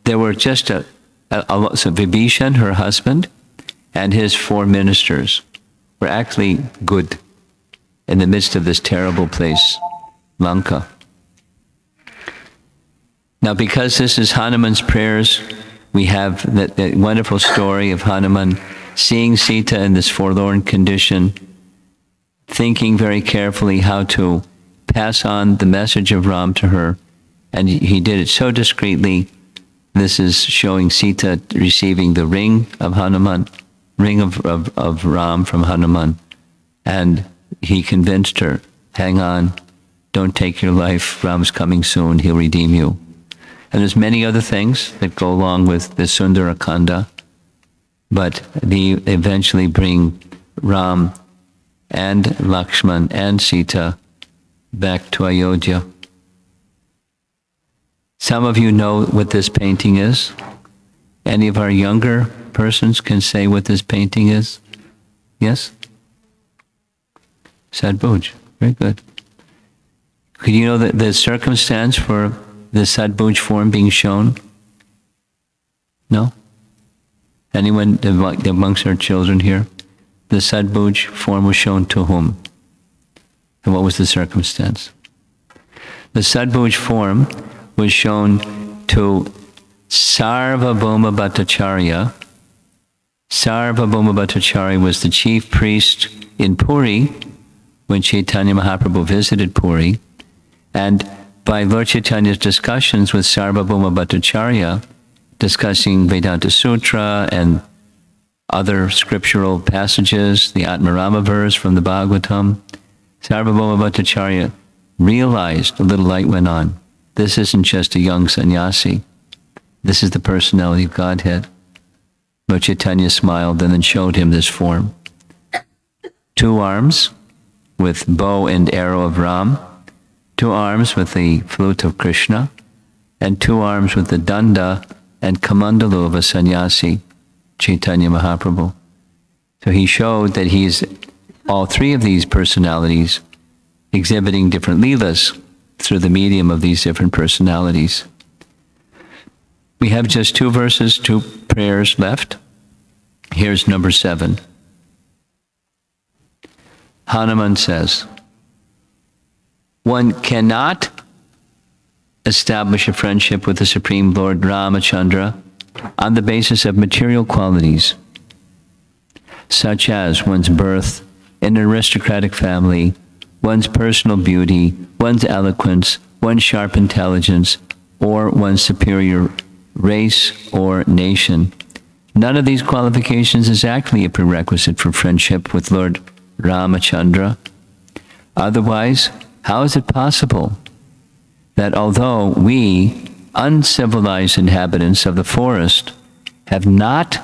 Speaker 1: there were just so Vibhishan, her husband, and his 4 ministers were actually good in the midst of this terrible place, Lanka. Now, because this is Hanuman's prayers, we have that wonderful story of Hanuman seeing Sita in this forlorn condition, thinking very carefully how to pass on the message of Ram to her, and he did it so discreetly. This is showing Sita receiving the ring of Hanuman, ring of Ram from Hanuman, and he convinced her, hang on, don't take your life, Ram's coming soon, he'll redeem you. And there's many other things that go along with the Sundarakanda, but they eventually bring Ram and Lakshman and Sita back to Ayodhya. Some of you know what this painting is. Any of our younger persons can say what this painting is? Yes? Sadbhuj, very good. Could you know the circumstance for the Sadbhuj form being shown? No? Anyone amongst our children here? The Sadbhuj form was shown to whom? And what was the circumstance? The Sadbhuj form was shown to Sarvabhauma Bhattacharya. Sarvabhauma Bhattacharya was the chief priest in Puri when Chaitanya Mahaprabhu visited Puri. And by Lord Chaitanya's discussions with Sarvabhauma Bhattacharya, discussing Vedanta Sutra and other scriptural passages, the Atmarama verse from the Bhagavatam, Sarvabhauma Bhattacharya realized a little light went on. This isn't just a young sannyasi. This is the personality of Godhead. Lord Chaitanya smiled and then showed him this form. 2 arms with bow and arrow of Ram, 2 arms with the flute of Krishna, and 2 arms with the danda and kamandalu of a sannyasi, Chaitanya Mahaprabhu. So he showed that he is all 3 of these personalities exhibiting different leelas through the medium of these different personalities. We have just 2 verses, 2 prayers left. Here's number 7. Hanuman says, one cannot establish a friendship with the Supreme Lord Ramachandra on the basis of material qualities, such as one's birth in an aristocratic family, one's personal beauty, one's eloquence, one's sharp intelligence, or one's superior race or nation. None of these qualifications is actually a prerequisite for friendship with Lord Ramachandra. Otherwise, how is it possible that although we, uncivilized inhabitants of the forest, have not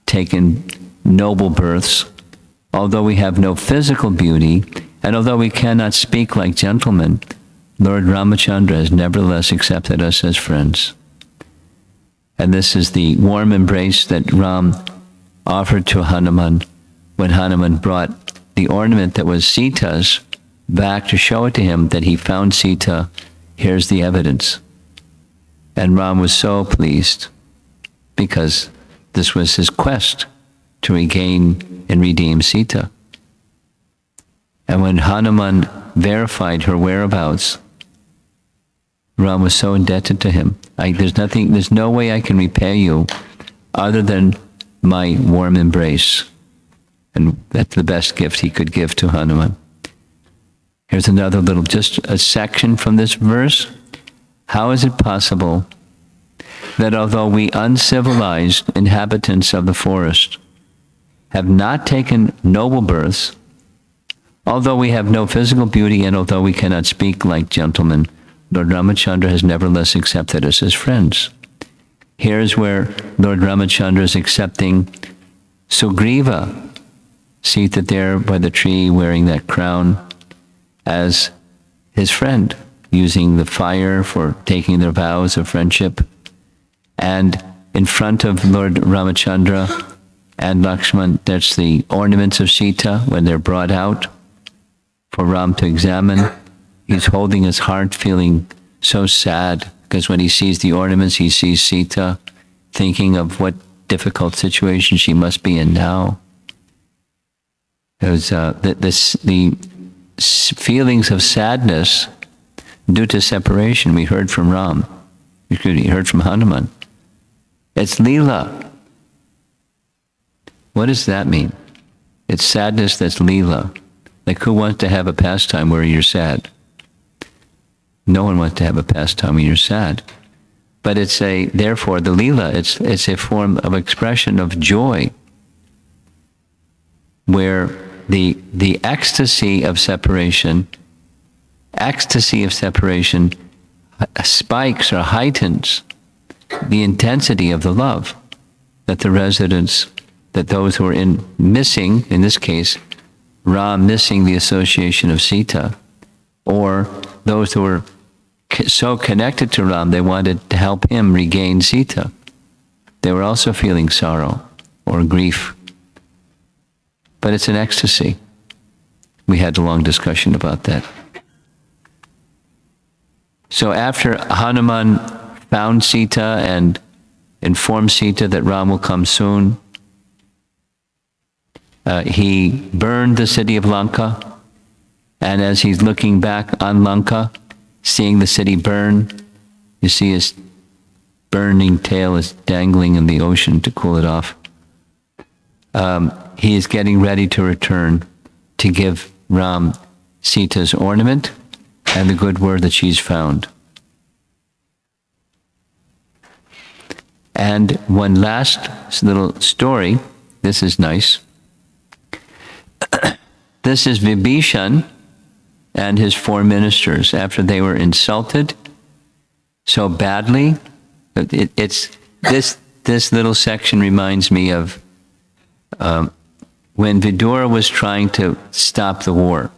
Speaker 1: taken noble births, although we have no physical beauty, and although we cannot speak like gentlemen, Lord Ramachandra has nevertheless accepted us as friends. And this is the warm embrace that Ram offered to Hanuman when Hanuman brought the ornament that was Sita's back to show it to him that he found Sita. Here's the evidence. And Ram was so pleased because this was his quest to regain and redeem Sita. And when Hanuman verified her whereabouts, Ram was so indebted to him. There's no way I can repay you other than my warm embrace. And that's the best gift he could give to Hanuman. Here's another little, just a section from this verse. How is it possible that although we uncivilized inhabitants of the forest have not taken noble births, although we have no physical beauty, and although we cannot speak like gentlemen, Lord Ramachandra has nevertheless accepted us as friends? Here's where Lord Ramachandra is accepting Sugriva, seated there by the tree wearing that crown, as his friend, using the fire for taking their vows of friendship. And in front of Lord Ramachandra and Lakshman, that's the ornaments of Sita when they're brought out for Ram to examine. He's holding his heart, feeling so sad, because when he sees the ornaments, he sees Sita, thinking of what difficult situation she must be in now. It was the feelings of sadness due to separation we heard from Ram. We heard from Hanuman. It's Leela. What does that mean? It's sadness that's Leela. Like, who wants to have a pastime where you're sad? No one wants to have a pastime when you're sad. But therefore, the Leela, it's a form of expression of joy, where the ecstasy of separation spikes or heightens the intensity of the love that those who are missing, in this case, Ram missing the association of Sita, or those who were so connected to Ram, they wanted to help him regain Sita. They were also feeling sorrow or grief. But it's an ecstasy. We had a long discussion about that. So after Hanuman found Sita and informed Sita that Ram will come soon, he burned the city of Lanka. And as he's looking back on Lanka, seeing the city burn, you see his burning tail is dangling in the ocean to cool it off. He is getting ready to return to give Ram Sita's ornament and the good word that she's found. And one last little story. This is nice. This is Vibhishan and his 4 ministers after they were insulted so badly. This little section reminds me of when Vidura was trying to stop the war.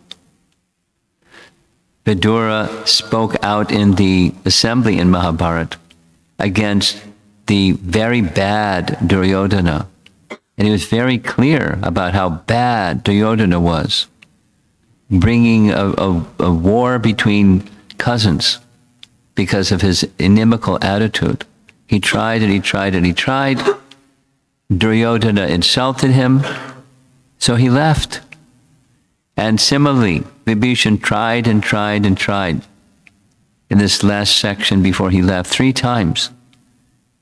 Speaker 1: Vidura spoke out in the assembly in Mahabharata against the very bad Duryodhana. And he was very clear about how bad Duryodhana was, bringing a war between cousins because of his inimical attitude. He tried and he tried and he tried. Duryodhana insulted him, so he left. And similarly, Vibhishan tried and tried and tried. In this last section before he left, 3 times,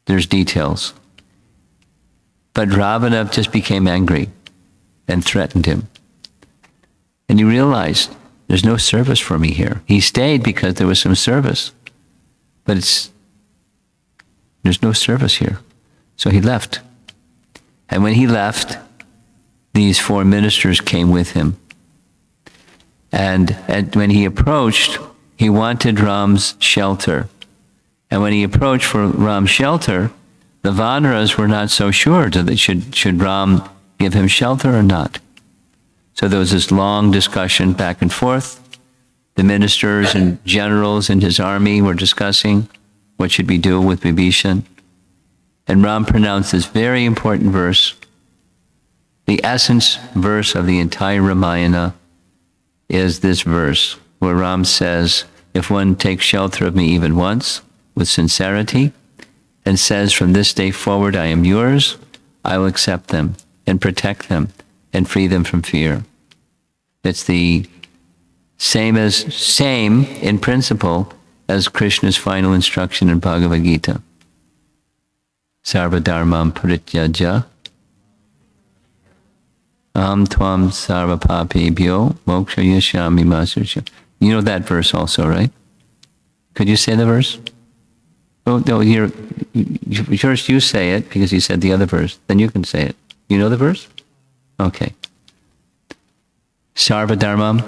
Speaker 1: there's details. But Ravana just became angry and threatened him. And he realized, there's no service for me here. He stayed because there was some service. But there's no service here. So he left. And when he left, these 4 ministers came with him. And when he approached, he wanted Ram's shelter. And when he approached for Ram's shelter, the Vanaras were not so sure that should Ram give him shelter or not. So there was this long discussion back and forth. The ministers and generals in his army were discussing what should we do with Vibhishan. And Ram pronounced this very important verse, the essence verse of the entire Ramayana is this verse, where Ram says, if one takes shelter of me even once, with sincerity, and says, from this day forward I am yours, I will accept them and protect them and free them from fear. It's the same in principle as Krishna's final instruction in Bhagavad Gita. Sarva dharmam parityaja aham tvam sarva papebhyo moksha yashami masurya. You know that verse also, right? Could you say the verse? Oh, no, first you say it because you said the other verse. Then you can say it. You know the verse? Okay. Sarva dharmam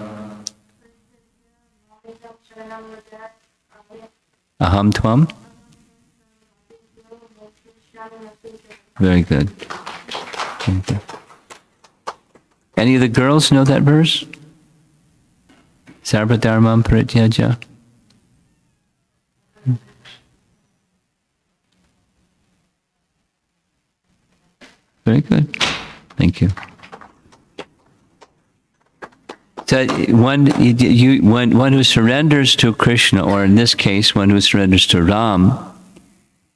Speaker 1: aham tvam. Very good. Okay. Any of the girls know that verse? Sarva dharmam parityaja. Very good. Thank you. So one who surrenders to Krishna, or in this case, one who surrenders to Ram,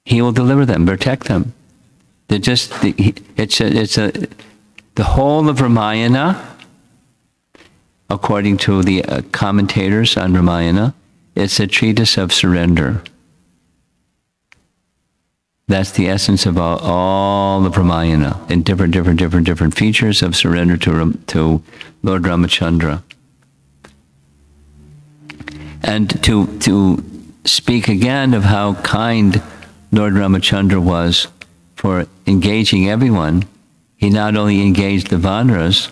Speaker 1: he will deliver them, protect them. They're just the whole of Ramayana, according to the commentators on Ramayana, it's a treatise of surrender. That's the essence of all of Ramayana, and different features of surrender to Lord Ramachandra. And to speak again of how kind Lord Ramachandra was for engaging everyone, he not only engaged the Vanaras,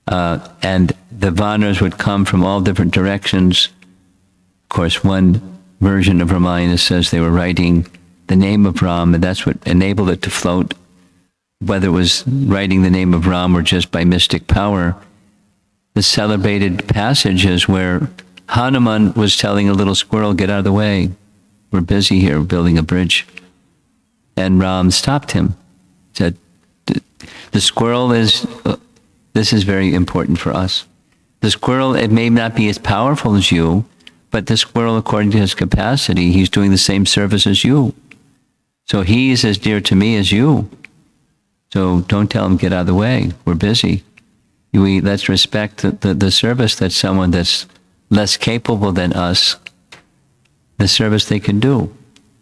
Speaker 1: and the Vanaras would come from all different directions. Of course, one version of Ramayana says they were writing the name of Ram, and that's what enabled it to float, whether it was writing the name of Ram or just by mystic power. The celebrated passage is where Hanuman was telling a little squirrel, get out of the way. We're busy here building a bridge. And Ram stopped him. Said, the squirrel is, this is very important for us. The squirrel, it may not be as powerful as you, but the squirrel, according to his capacity, he's doing the same service as you. So he is as dear to me as you. So don't tell him, get out of the way. We're busy. Let's respect the service that someone that's less capable than us, the service they can do,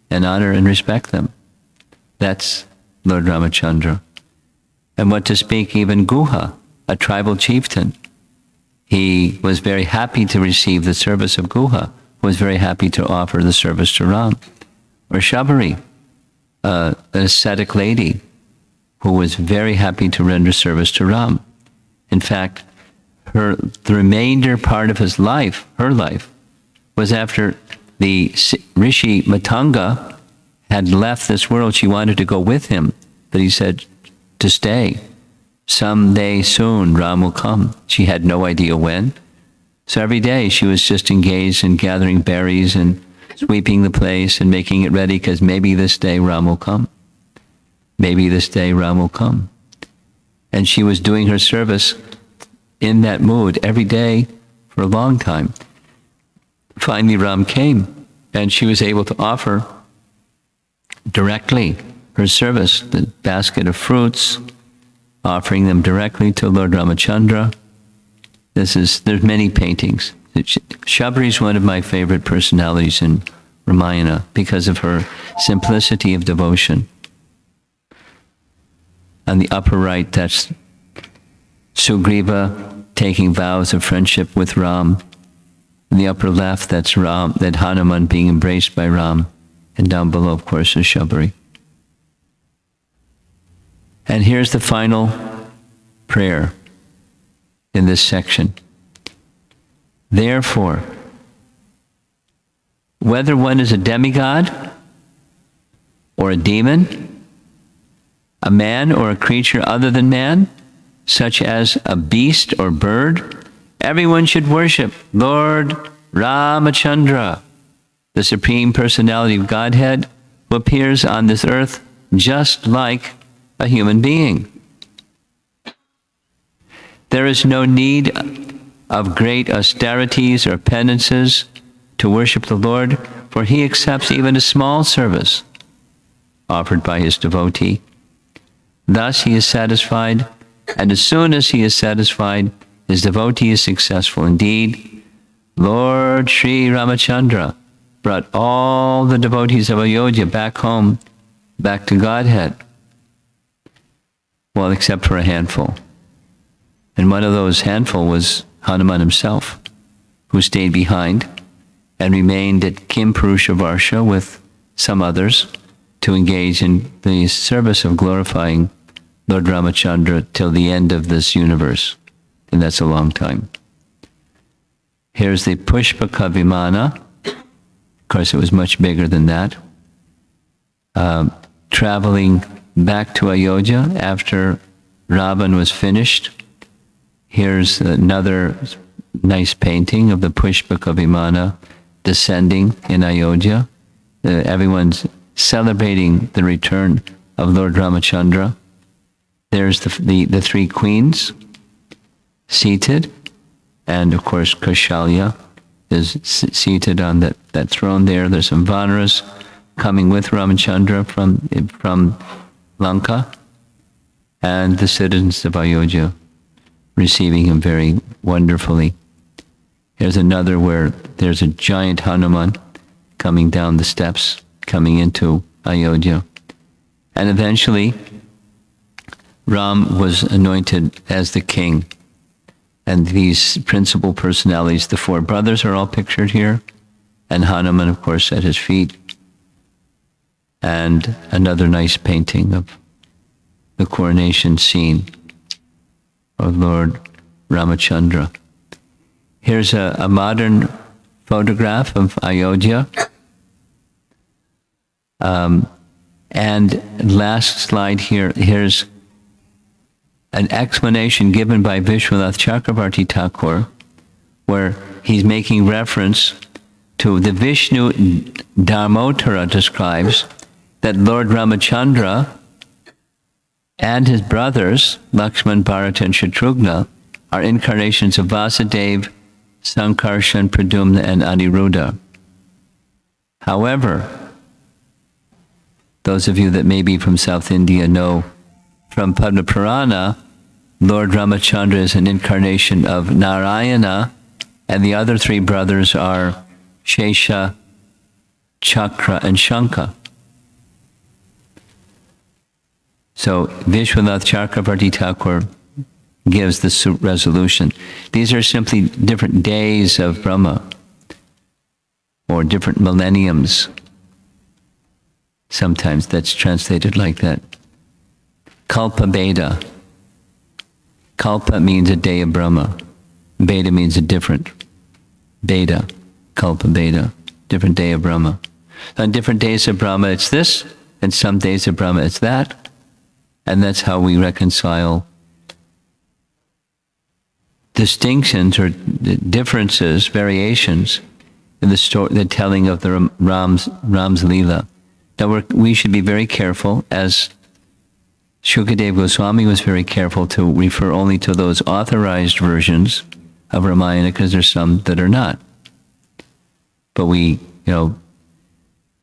Speaker 1: and honor and respect them. That's Lord Ramachandra. And what to speak, even Guha, a tribal chieftain. He was very happy to receive the service of Guha, was very happy to offer the service to Ram. Or Shabari, an ascetic lady who was very happy to render service to Ram. In fact, the remainder part of her life, was after the Rishi Matanga had left this world. She wanted to go with him, but he said to stay. Someday soon, Ram will come. She had no idea when. So every day she was just engaged in gathering berries and sweeping the place and making it ready, because maybe this day Ram will come. Maybe this day Ram will come. And she was doing her service in that mood every day for a long time. Finally, Ram came, and she was able to offer directly her service, the basket of fruits, offering them directly to Lord Ramachandra. There's many paintings. Shabari is one of my favorite personalities in Ramayana because of her simplicity of devotion. On the upper right, that's Sugriva taking vows of friendship with Ram. In the upper left, that's Hanuman being embraced by Ram. And down below, of course, is Shabari. And here's the final prayer in this section. Therefore, whether one is a demigod or a demon, a man or a creature other than man, such as a beast or bird, everyone should worship Lord Ramachandra, the Supreme Personality of Godhead, who appears on this earth just like a human being. There is no need of great austerities or penances to worship the Lord, for he accepts even a small service offered by his devotee. Thus he is satisfied, and as soon as he is satisfied, his devotee is successful. Indeed, Lord Sri Ramachandra brought all the devotees of Ayodhya back home, back to Godhead. Well, except for a handful. And one of those handful was Hanuman himself, who stayed behind and remained at Kim Purusha Varsha with some others to engage in the service of glorifying Lord Ramachandra till the end of this universe. And that's a long time. Here's the Pushpaka Vimana. Of course, it was much bigger than that. Traveling back to Ayodhya after Ravana was finished. Here's another nice painting of the Pushpaka Vimana descending in Ayodhya. Everyone's celebrating the return of Lord Ramachandra. There's the three queens seated, and of course Kaushalya is seated on that throne there. There's some Vanaras coming with Ramachandra from Lanka, and the citizens of Ayodhya receiving him very wonderfully. Here's another where there's a giant Hanuman coming down the steps, coming into Ayodhya. And eventually, Ram was anointed as the king. And these principal personalities, the four brothers, are all pictured here. And Hanuman, of course, at his feet. And another nice painting of the coronation scene of Lord Ramachandra. Here's a modern photograph of Ayodhya. And last slide here, here's an explanation given by Vishwanath Chakravarti Thakur, where he's making reference to the Vishnu Dharmottara describes that Lord Ramachandra and his brothers, Lakshman, Bharata, and Shatrughna, are incarnations of Vasudeva, Sankarshan, Pradyumna, and Aniruddha. However, those of you that may be from South India know from Padma Purana, Lord Ramachandra is an incarnation of Narayana, and the other three brothers are Shesha, Chakra, and Shanka. So Vishwanath Chakravarti Thakur gives the resolution. These are simply different days of Brahma, or different millenniums. Sometimes that's translated like that. Kalpa Beda. Kalpa means a day of Brahma. Beda means a different. Beda. Kalpa Beda. Different day of Brahma. On different days of Brahma it's this, and some days of Brahma it's that. And that's how we reconcile distinctions or differences, variations in the telling of the Ram's Leela. Now we should be very careful, as Shukadeva Goswami was very careful to refer only to those authorized versions of Ramayana, because there's some that are not. But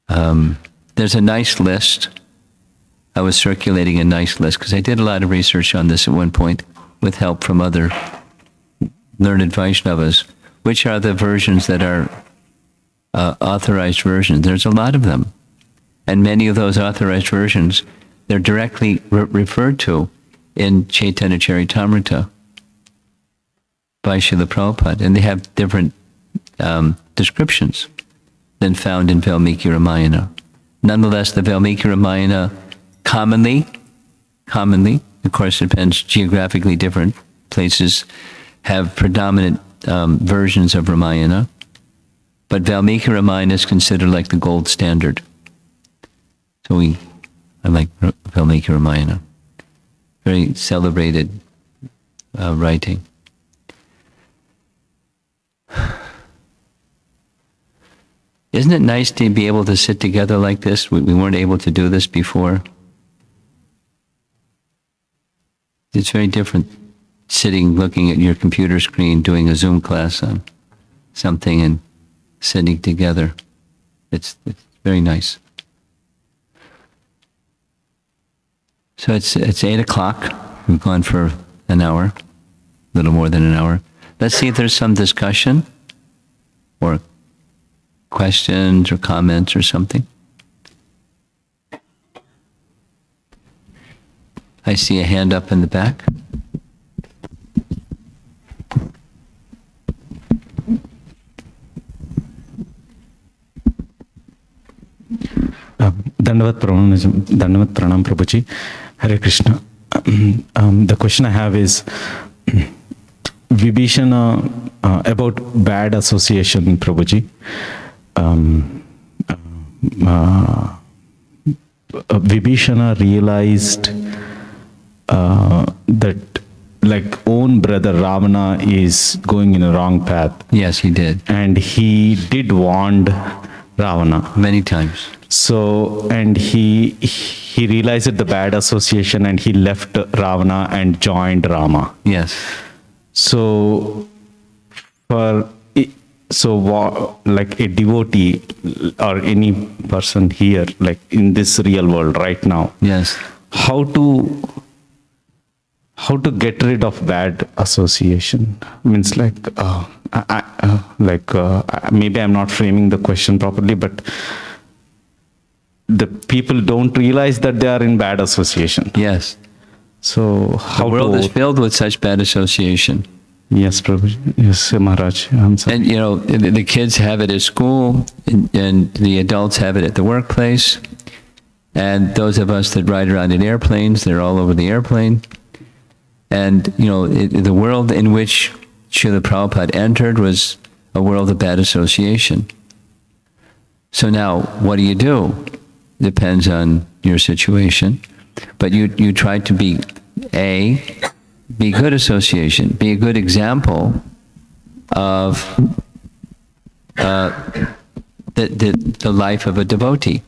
Speaker 1: there's a nice list. I was circulating a nice list because I did a lot of research on this at one point with help from other learned Vaishnavas, which are the versions that are authorized versions. There's a lot of them. And many of those authorized versions, they're directly referred to in Chaitanya Charitamrita by Srila Prabhupada. And they have different descriptions than found in Valmiki Ramayana. Nonetheless, the Valmiki Ramayana commonly, of course it depends geographically, different places have predominant versions of Ramayana, but Valmiki Ramayana is considered like the gold standard. So I like Valmiki Ramayana. Very celebrated writing. Isn't it nice to be able to sit together like this? We weren't able to do this before. It's very different sitting, looking at your computer screen, doing a Zoom class on something and sitting together. It's very nice. So it's 8 o'clock. We've gone for an hour, a little more than an hour. Let's see if there's some discussion or questions or comments or something? I see a hand up in the back.
Speaker 2: Dandavat Pranam Prabhuji. Hare Krishna. The question I have is Vibhishana about bad association, Prabhuji. Vibhishana realized that like own brother Ravana is going in a wrong path.
Speaker 1: Yes, he did.
Speaker 2: And he did warn Ravana
Speaker 1: many times.
Speaker 2: So, and he realized the bad association and he left Ravana and joined Rama.
Speaker 1: Yes.
Speaker 2: So, like a devotee or any person here, like in this real world right now.
Speaker 1: Yes.
Speaker 2: How to get rid of bad association? Means like, maybe I'm not framing the question properly, but the people don't realize that they are in bad association.
Speaker 1: Yes.
Speaker 2: So how
Speaker 1: the world is filled with such bad association.
Speaker 2: Yes, Prabhu. Yes, Maharaj.
Speaker 1: And you know, the kids have it at school, and the adults have it at the workplace. And those of us that ride around in airplanes, they're all over the airplane. And you know, the world in which Srila Prabhupada entered was a world of bad association. So now, what do? Depends on your situation. But you try to be good association, be a good example of the life of a devotee.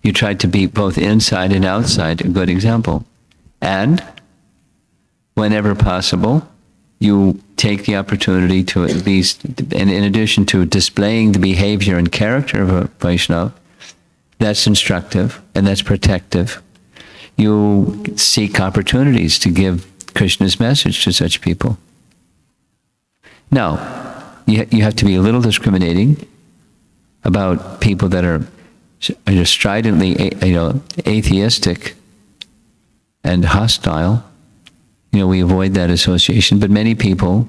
Speaker 1: You try to be both inside and outside a good example. And whenever possible, you take the opportunity to at least, in addition to displaying the behavior and character of a Vaishnava, that's instructive and that's protective. You seek opportunities to give Krishna's message to such people. Now, you have to be a little discriminating about people that are stridently, atheistic and hostile. You know, we avoid that association. But many people,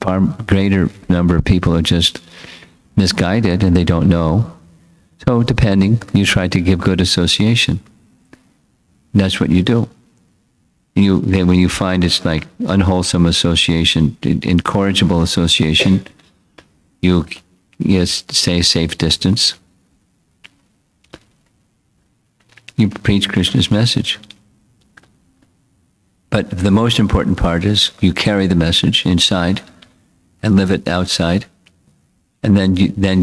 Speaker 1: far greater number of people, are just misguided and they don't know. So, depending, you try to give good association. That's what you do. Then when you find it's like unwholesome association, incorrigible association, you stay a safe distance. You preach Krishna's message. But the most important part is you carry the message inside and live it outside. And then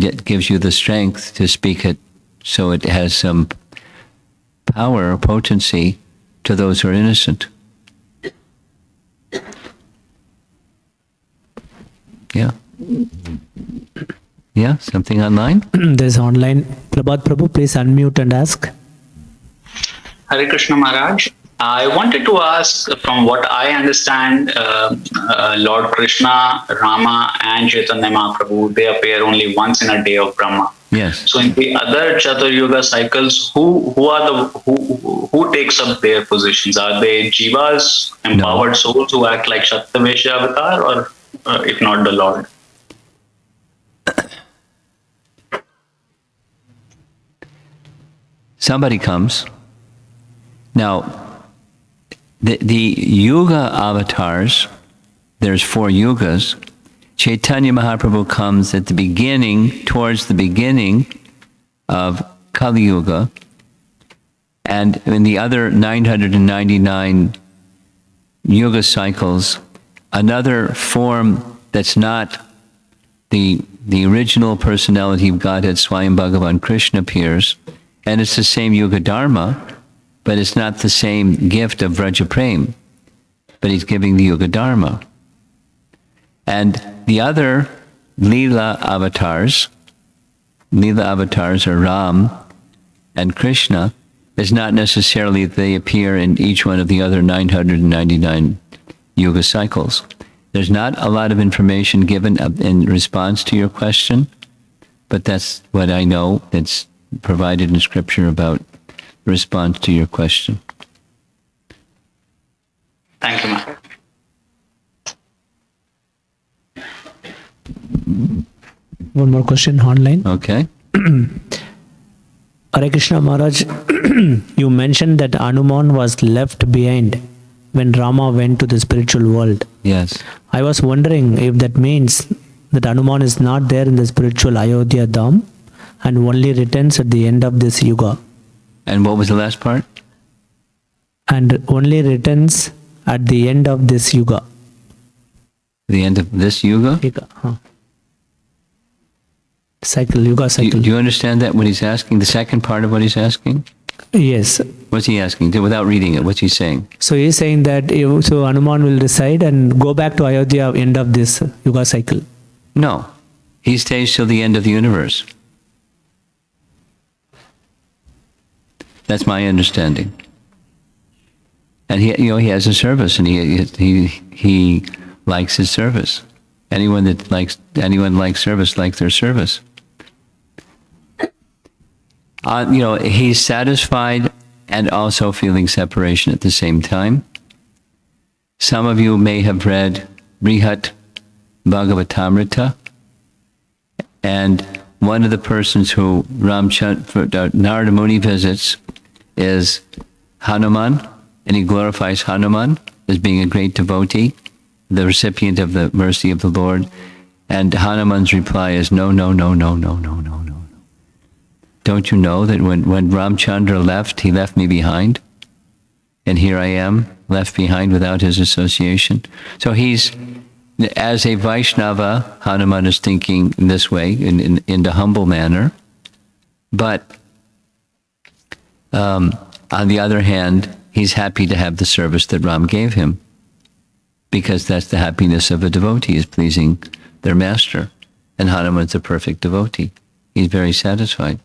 Speaker 1: it gives you the strength to speak it so it has some power or potency to those who are innocent. Yeah. Yeah, something online?
Speaker 3: There's online. Prabhat Prabhu, please unmute and ask.
Speaker 4: Hare Krishna Maharaj. I wanted to ask, from what I understand, Lord Krishna, Rama, and Chaitanya Mahaprabhu, they appear only once in a day of Brahma.
Speaker 1: Yes.
Speaker 4: So in the other Chaturyuga cycles, who takes up their positions? Are they jivas, empowered souls who act like Shaktavesha avatar, or if not the Lord?
Speaker 1: Somebody comes. Now, the yuga avatars, there's 4 yugas. Chaitanya Mahaprabhu comes at the beginning, towards the beginning of Kali Yuga. And in the other 999 yuga cycles, another form that's not the original personality of Godhead, Swayam Bhagavan Krishna, appears. And it's the same yuga dharma, but it's not the same gift of Vraja Prem, but he's giving the Yuga Dharma. And the other Leela avatars are Ram and Krishna, is not necessarily that they appear in each one of the other 999 Yuga cycles. There's not a lot of information given in response to your question, But that's what I know that's provided in Scripture about the response to your question.
Speaker 4: Thank you, Maharaj.
Speaker 3: One more question online.
Speaker 1: Okay?
Speaker 3: Hare Krishna Maharaj, you mentioned that Hanuman was left behind when Rama went to the spiritual world.
Speaker 1: Yes.
Speaker 3: I was wondering if that means that Hanuman is not there in the spiritual Ayodhya Dham and only returns at the end of this yuga.
Speaker 1: And what was the last part?
Speaker 3: And only returns at the end of this yuga.
Speaker 1: The end of this yuga?
Speaker 3: Cycle, yuga
Speaker 1: Do
Speaker 3: cycle.
Speaker 1: you understand that, what he's asking? The second part of what he's asking?
Speaker 3: Yes.
Speaker 1: What's he asking? Without reading it, what's he saying?
Speaker 3: So he is saying that so Hanuman will reside and go back to Ayodhya end of this yuga cycle.
Speaker 1: No. He stays till the end of the universe. That's my understanding. And he has a service, and he likes his service. Anyone likes service likes their service. He's satisfied and also feeling separation at the same time. Some of you may have read Brihat Bhagavatamrita, and one of the persons who Narada Muni visits is Hanuman, and he glorifies Hanuman as being a great devotee, the recipient of the mercy of the Lord. And Hanuman's reply is, no, no, no, no, no, no, no, no. Don't you know that when Ramchandra left, he left me behind? And here I am, left behind without his association. So he's, as a Vaishnava, Hanuman is thinking this way, in the humble manner. But on the other hand, he's happy to have the service that Ram gave him, because that's the happiness of a devotee, is pleasing their master. And Hanuman's a perfect devotee. He's very satisfied.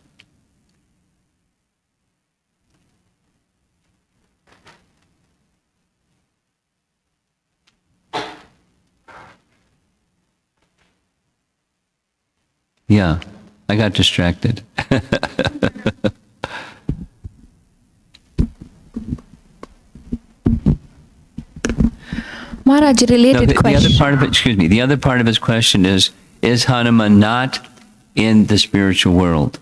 Speaker 1: Yeah, I got distracted.
Speaker 5: Maharaj, related
Speaker 1: The
Speaker 5: question.
Speaker 1: other part of it, the other part of his question is Hanuman not in the spiritual world?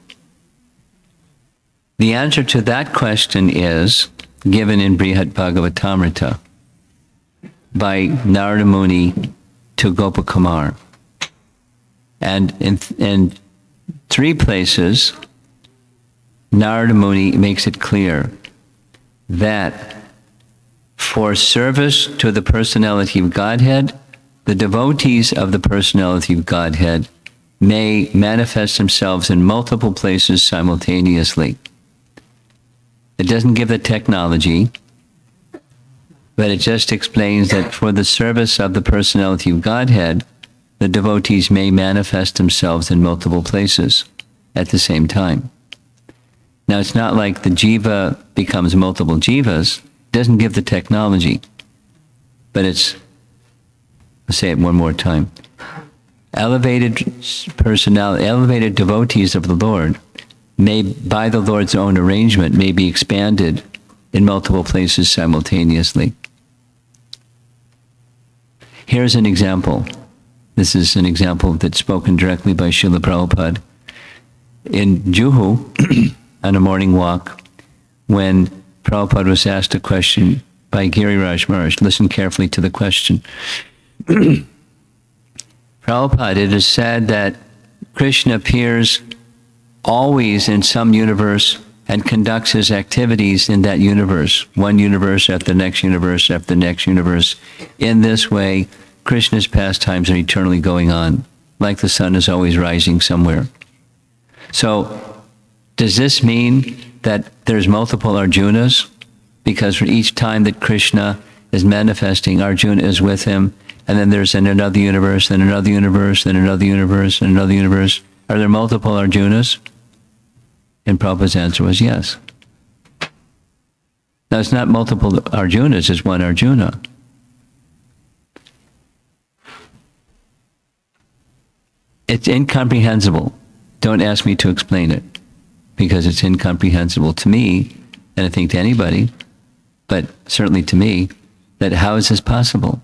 Speaker 1: The answer to that question is given in Brihat Bhagavatamrita by Narada Muni to Gopakumar. And in three places, Narada Muni makes it clear that for service to the personality of Godhead, the devotees of the personality of Godhead may manifest themselves in multiple places simultaneously. It doesn't give the technology, but it just explains that for the service of the personality of Godhead, the devotees may manifest themselves in multiple places at the same time. Now, it's not like the jiva becomes multiple jivas. It doesn't give the technology, but it's, I'll say it one more time. Elevated devotees of the Lord may, by the Lord's own arrangement, may be expanded in multiple places simultaneously. Here's an example. This is an example that's spoken directly by Srila Prabhupada. In Juhu, on a morning walk, when Prabhupada was asked a question by Giriraj Maharaj, listen carefully to the question. Prabhupada, it is said that Krishna appears always in some universe and conducts his activities in that universe, one universe after the next universe after the next universe. In this way, Krishna's pastimes are eternally going on, like the sun is always rising somewhere. So, does this mean that there's multiple Arjunas? Because for each time that Krishna is manifesting, Arjuna is with him, and then there's another universe, then another universe, then another universe, and another universe. Are there multiple Arjunas? And Prabhupada's answer was yes. Now, it's not multiple Arjunas, it's one Arjuna. It's incomprehensible don't ask me to explain it, because it's incomprehensible to me, and I think to anybody, but certainly to me, that how is this possible?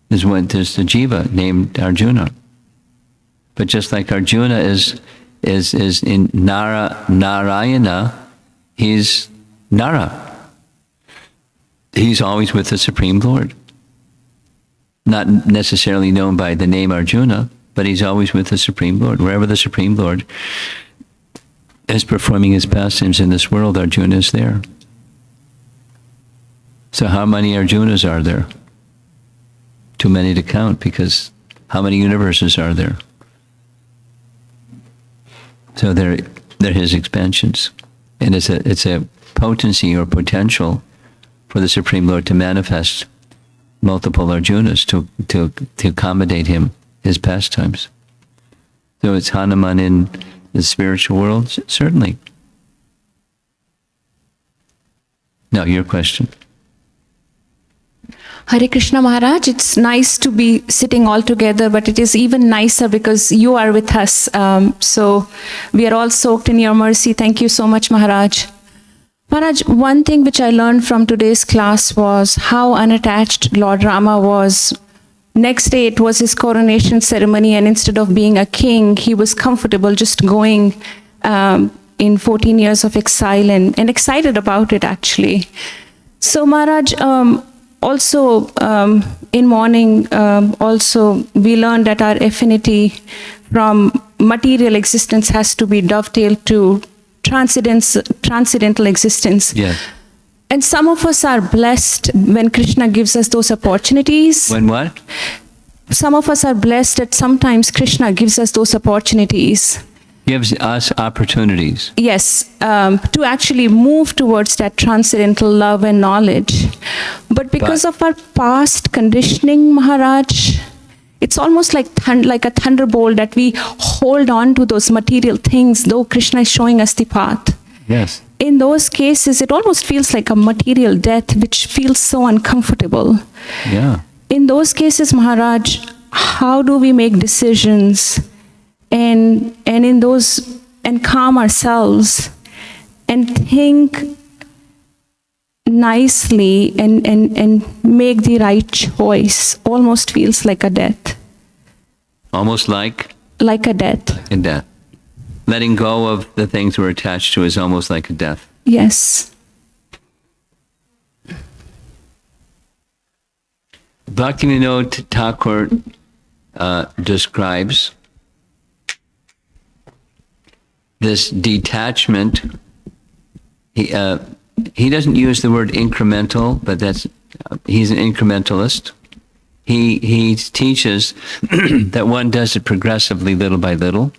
Speaker 1: There's the jiva named Arjuna. But just like Arjuna is in Narayana, he's Nara. He's always with the Supreme Lord. Not necessarily known by the name Arjuna, but he's always with the Supreme Lord. Wherever the Supreme Lord is performing his pastimes in this world, Arjuna is there. So how many Arjunas are there? Too many to count, because how many universes are there? So they're his expansions. And it's a potency or potential for the Supreme Lord to manifest multiple Arjunas to accommodate him, his pastimes. So it's Hanuman in the spiritual world? Certainly. Now, your question.
Speaker 5: Hare Krishna Maharaj, it's nice to be sitting all together, but it is even nicer because you are with us. So we are all soaked in your mercy. Thank you so much, Maharaj. Maharaj, one thing which I learned from today's class was how unattached Lord Rama was. Next day it was his coronation ceremony, and instead of being a king, he was comfortable just going in 14 years of exile and excited about it actually. So Maharaj, also in morning, also we learned that our affinity from material existence has to be dovetailed to transcendental existence.
Speaker 1: Yes.
Speaker 5: And some of us are blessed when Krishna gives us those opportunities.
Speaker 1: When what?
Speaker 5: Some of us are blessed that sometimes Krishna gives us those opportunities.
Speaker 1: Gives us opportunities.
Speaker 5: Yes, to actually move towards that transcendental love and knowledge. But because of our past conditioning, Maharaj, it's almost like a thunderbolt that we hold on to those material things, though Krishna is showing us the path.
Speaker 1: Yes.
Speaker 5: In those cases, it almost feels like a material death, which feels so uncomfortable.
Speaker 1: Yeah.
Speaker 5: In those cases, Maharaj, how do we make decisions and in those and calm ourselves and think nicely and make the right choice? Almost feels like a death.
Speaker 1: Almost like?
Speaker 5: Like a death.
Speaker 1: A death. Letting go of the things we're attached to is almost like a death.
Speaker 5: Yes.
Speaker 1: Bhaktivinoda Thakur describes this detachment. He doesn't use the word incremental, but he's an incrementalist. He teaches that one does it progressively, little by little.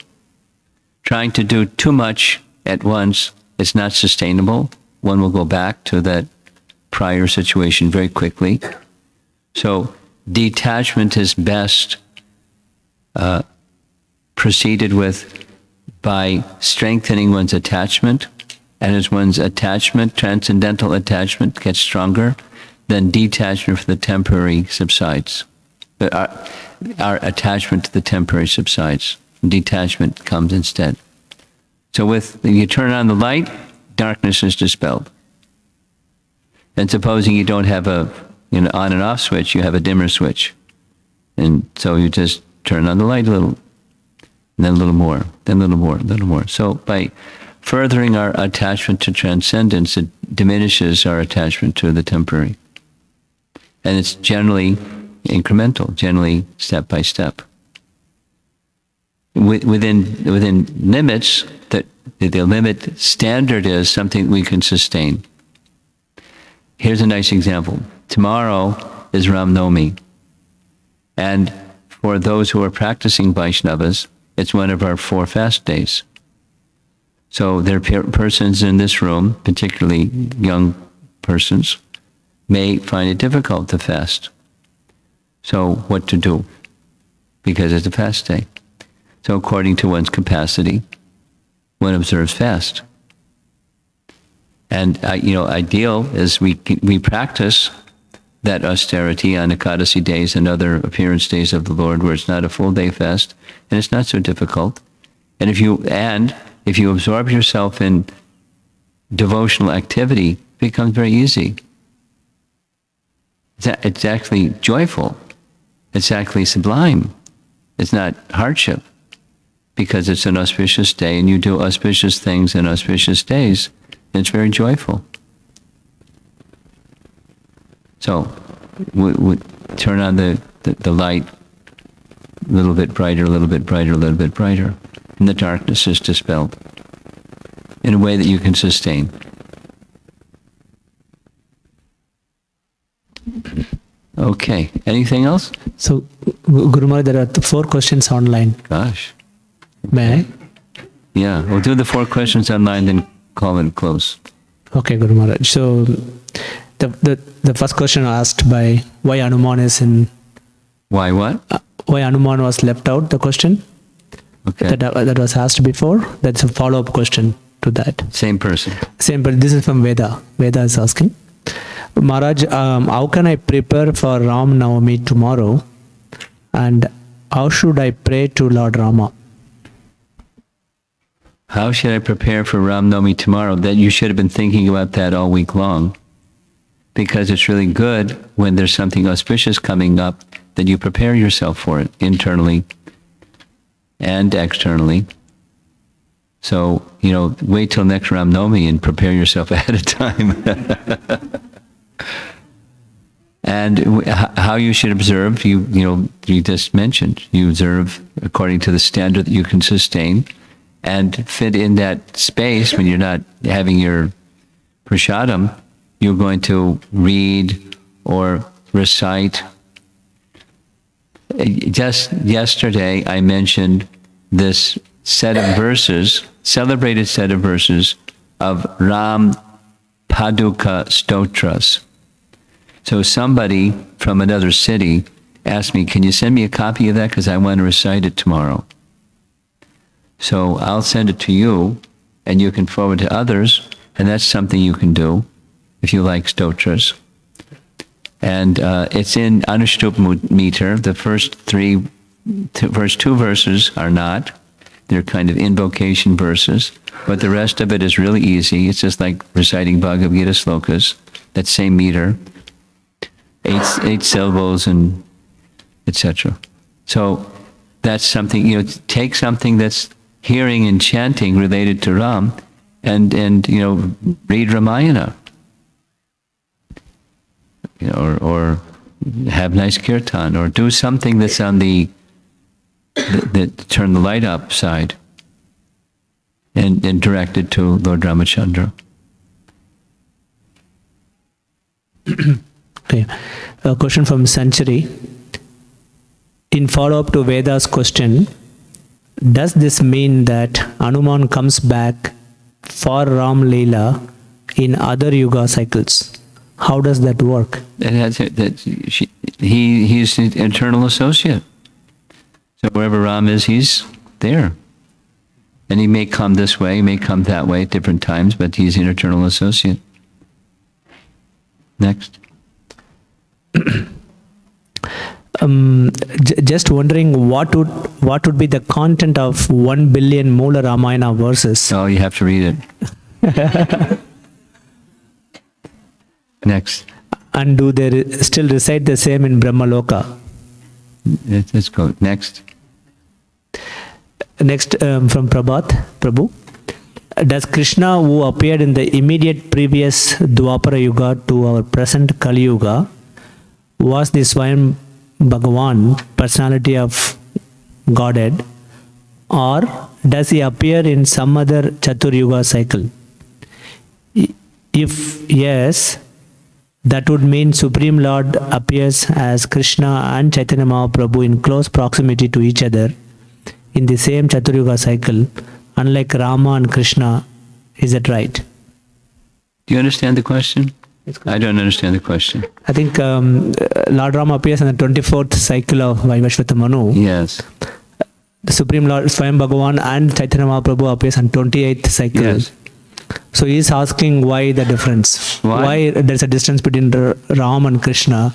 Speaker 1: Trying to do too much at once is not sustainable. One will go back to that prior situation very quickly. So detachment is best proceeded with by strengthening one's attachment. And as one's attachment, transcendental attachment, gets stronger, then detachment from the temporary subsides. But our attachment to the temporary subsides. Detachment comes instead. So when you turn on the light, darkness is dispelled. And supposing you don't have a on and off switch, you have a dimmer switch. And so you just turn on the light a little, and then a little more, then a little more, a little more. So by furthering our attachment to transcendence, it diminishes our attachment to the temporary. And it's generally incremental, generally step by step. Within limits, the limit standard is something we can sustain. Here's a nice example. Tomorrow is Ram Navami. And for those who are practicing Vaishnavas, it's one of our 4 fast days. So there are persons in this room, particularly young persons, may find it difficult to fast. So what to do? Because it's a fast day. So according to one's capacity, one observes fast. And ideal is we practice that austerity on Ekadasi days and other appearance days of the Lord, where it's not a full day fast, and it's not so difficult. And if you absorb yourself in devotional activity, it becomes very easy. It's actually joyful. It's actually sublime. It's not hardship, because it's an auspicious day and you do auspicious things in auspicious days. It's very joyful. So we turn on the light a little bit brighter, a little bit brighter, a little bit brighter, and the darkness is dispelled in a way that you can sustain. Okay. Anything else?
Speaker 3: So, Guru Maharaj, there are 4 questions online.
Speaker 1: Gosh.
Speaker 3: May I?
Speaker 1: Yeah. We'll do the 4 questions online, then call it close.
Speaker 3: Okay, Guru Maharaj. So, the first question asked by why Hanuman is in...
Speaker 1: Why what?
Speaker 3: Why Hanuman was left out, the question
Speaker 1: Okay.
Speaker 3: that was asked before. That's a follow-up question to that.
Speaker 1: Same person.
Speaker 3: Same, but this is from Veda. Veda is asking. Maharaj, how can I prepare for Ram Navami tomorrow? And how should I pray to Lord Rama?
Speaker 1: How should I prepare for Ram Navami tomorrow? That you should have been thinking about that all week long, because it's really good when there's something auspicious coming up that you prepare yourself for it internally and externally. So, wait till next Ram Navami and prepare yourself ahead of time. And how you should observe, you just mentioned, you observe according to the standard that you can sustain and fit in that space. When you're not having your prasadam, you're going to read or recite. Just yesterday, I mentioned this set of verses, celebrated set of verses of Ram Paduka Stotras. So somebody from another city asked me, can you send me a copy of that? Because I want to recite it tomorrow. So I'll send it to you, and you can forward to others, and that's something you can do if you like stotras. And it's in Anushtup meter. The first two verses are not. They're kind of invocation verses, but the rest of it is really easy. It's just like reciting Bhagavad Gita slokas, that same meter. 8 syllables and etc. So that's something, take something that's hearing and chanting related to Ram and read Ramayana. Or have nice kirtan, or do something that's on the turn the light up side and direct it to Lord Ramachandra.
Speaker 3: Okay. A question from Century. In follow-up to Veda's question, does this mean that Hanuman comes back for Ram Leela in other yuga cycles? How does that work?
Speaker 1: He's an eternal associate. So wherever Ram is, he's there. And he may come this way, he may come that way at different times, but he's an eternal associate. Next.
Speaker 3: Just wondering what would be the content of 1 billion Mula Ramayana verses?
Speaker 1: Oh, you have to read it. Next.
Speaker 3: And do they still recite the same in Brahmaloka?
Speaker 1: Let's go. Next.
Speaker 3: Next from Prabhu. Does Krishna, who appeared in the immediate previous Dwapara Yuga to our present Kali Yuga, was the Swayam Bhagavan, personality of Godhead, or does he appear in some other Chatur Yuga cycle? If yes, that would mean Supreme Lord appears as Krishna and Chaitanya Mahaprabhu in close proximity to each other in the same Chatur Yuga cycle, unlike Rama and Krishna. Is that right?
Speaker 1: Do you understand the question? I don't understand the question.
Speaker 3: I think Lord Rama appears in the 24th cycle of Vaivashvata Manu.
Speaker 1: Yes.
Speaker 3: The Supreme Lord Swayam Bhagavan and Chaitanya Mahaprabhu appears on 28th cycle.
Speaker 1: Yes.
Speaker 3: So he is asking why the difference.
Speaker 1: Why?
Speaker 3: There's a distance between Ram and Krishna.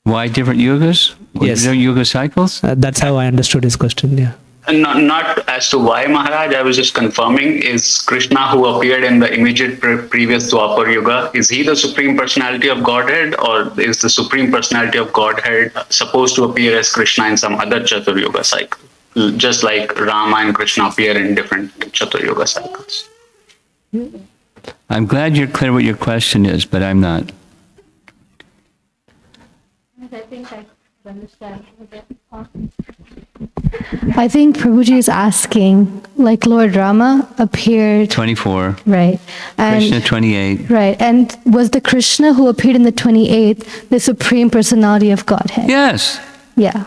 Speaker 1: Why different yugas?
Speaker 3: Yes.
Speaker 1: Different yuga cycles?
Speaker 3: That's how I understood his question. Yeah.
Speaker 4: Not as to why, Maharaj. I was just confirming. Is Krishna, who appeared in the immediate previous Dwapar Yuga, is he the Supreme Personality of Godhead, or is the Supreme Personality of Godhead supposed to appear as Krishna in some other Chatur Yuga cycle? Just like Rama and Krishna appear in different Chatur Yuga cycles.
Speaker 1: I'm glad you're clear what your question is, but I'm not.
Speaker 6: I think I understand. I think Prabhuji is asking, like Lord Rama appeared,
Speaker 1: 24,
Speaker 6: right?
Speaker 1: Krishna
Speaker 6: And
Speaker 1: 28.
Speaker 6: right, and was the Krishna who appeared in the 28th the Supreme Personality of Godhead?
Speaker 1: Yes.
Speaker 6: Yeah,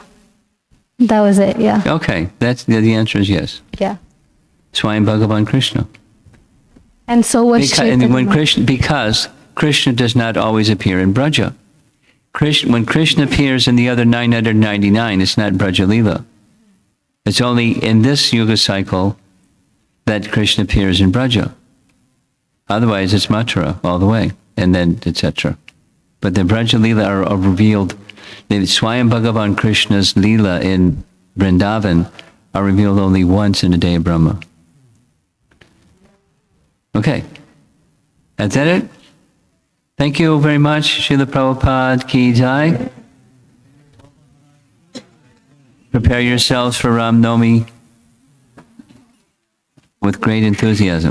Speaker 6: that was it. Yeah,
Speaker 1: Okay, that's the answer is yes.
Speaker 6: yeah.
Speaker 1: Swayam Bhagavan Krishna.
Speaker 6: And so was
Speaker 1: Because Krishna does not always appear in Braja. When Krishna appears in the other 999, it's not Braja Leela. It's only in this Yuga cycle that Krishna appears in Braja. Otherwise, it's Mathura all the way, and then etc. But the Braja Leela are revealed. The Swayam Bhagavan Krishna's Leela in Vrindavan are revealed only once in the day of Brahma. Okay. Is that it? Thank you very much. Srila Prabhupada Ki Jai. Prepare yourselves for Ram Nomi with great enthusiasm.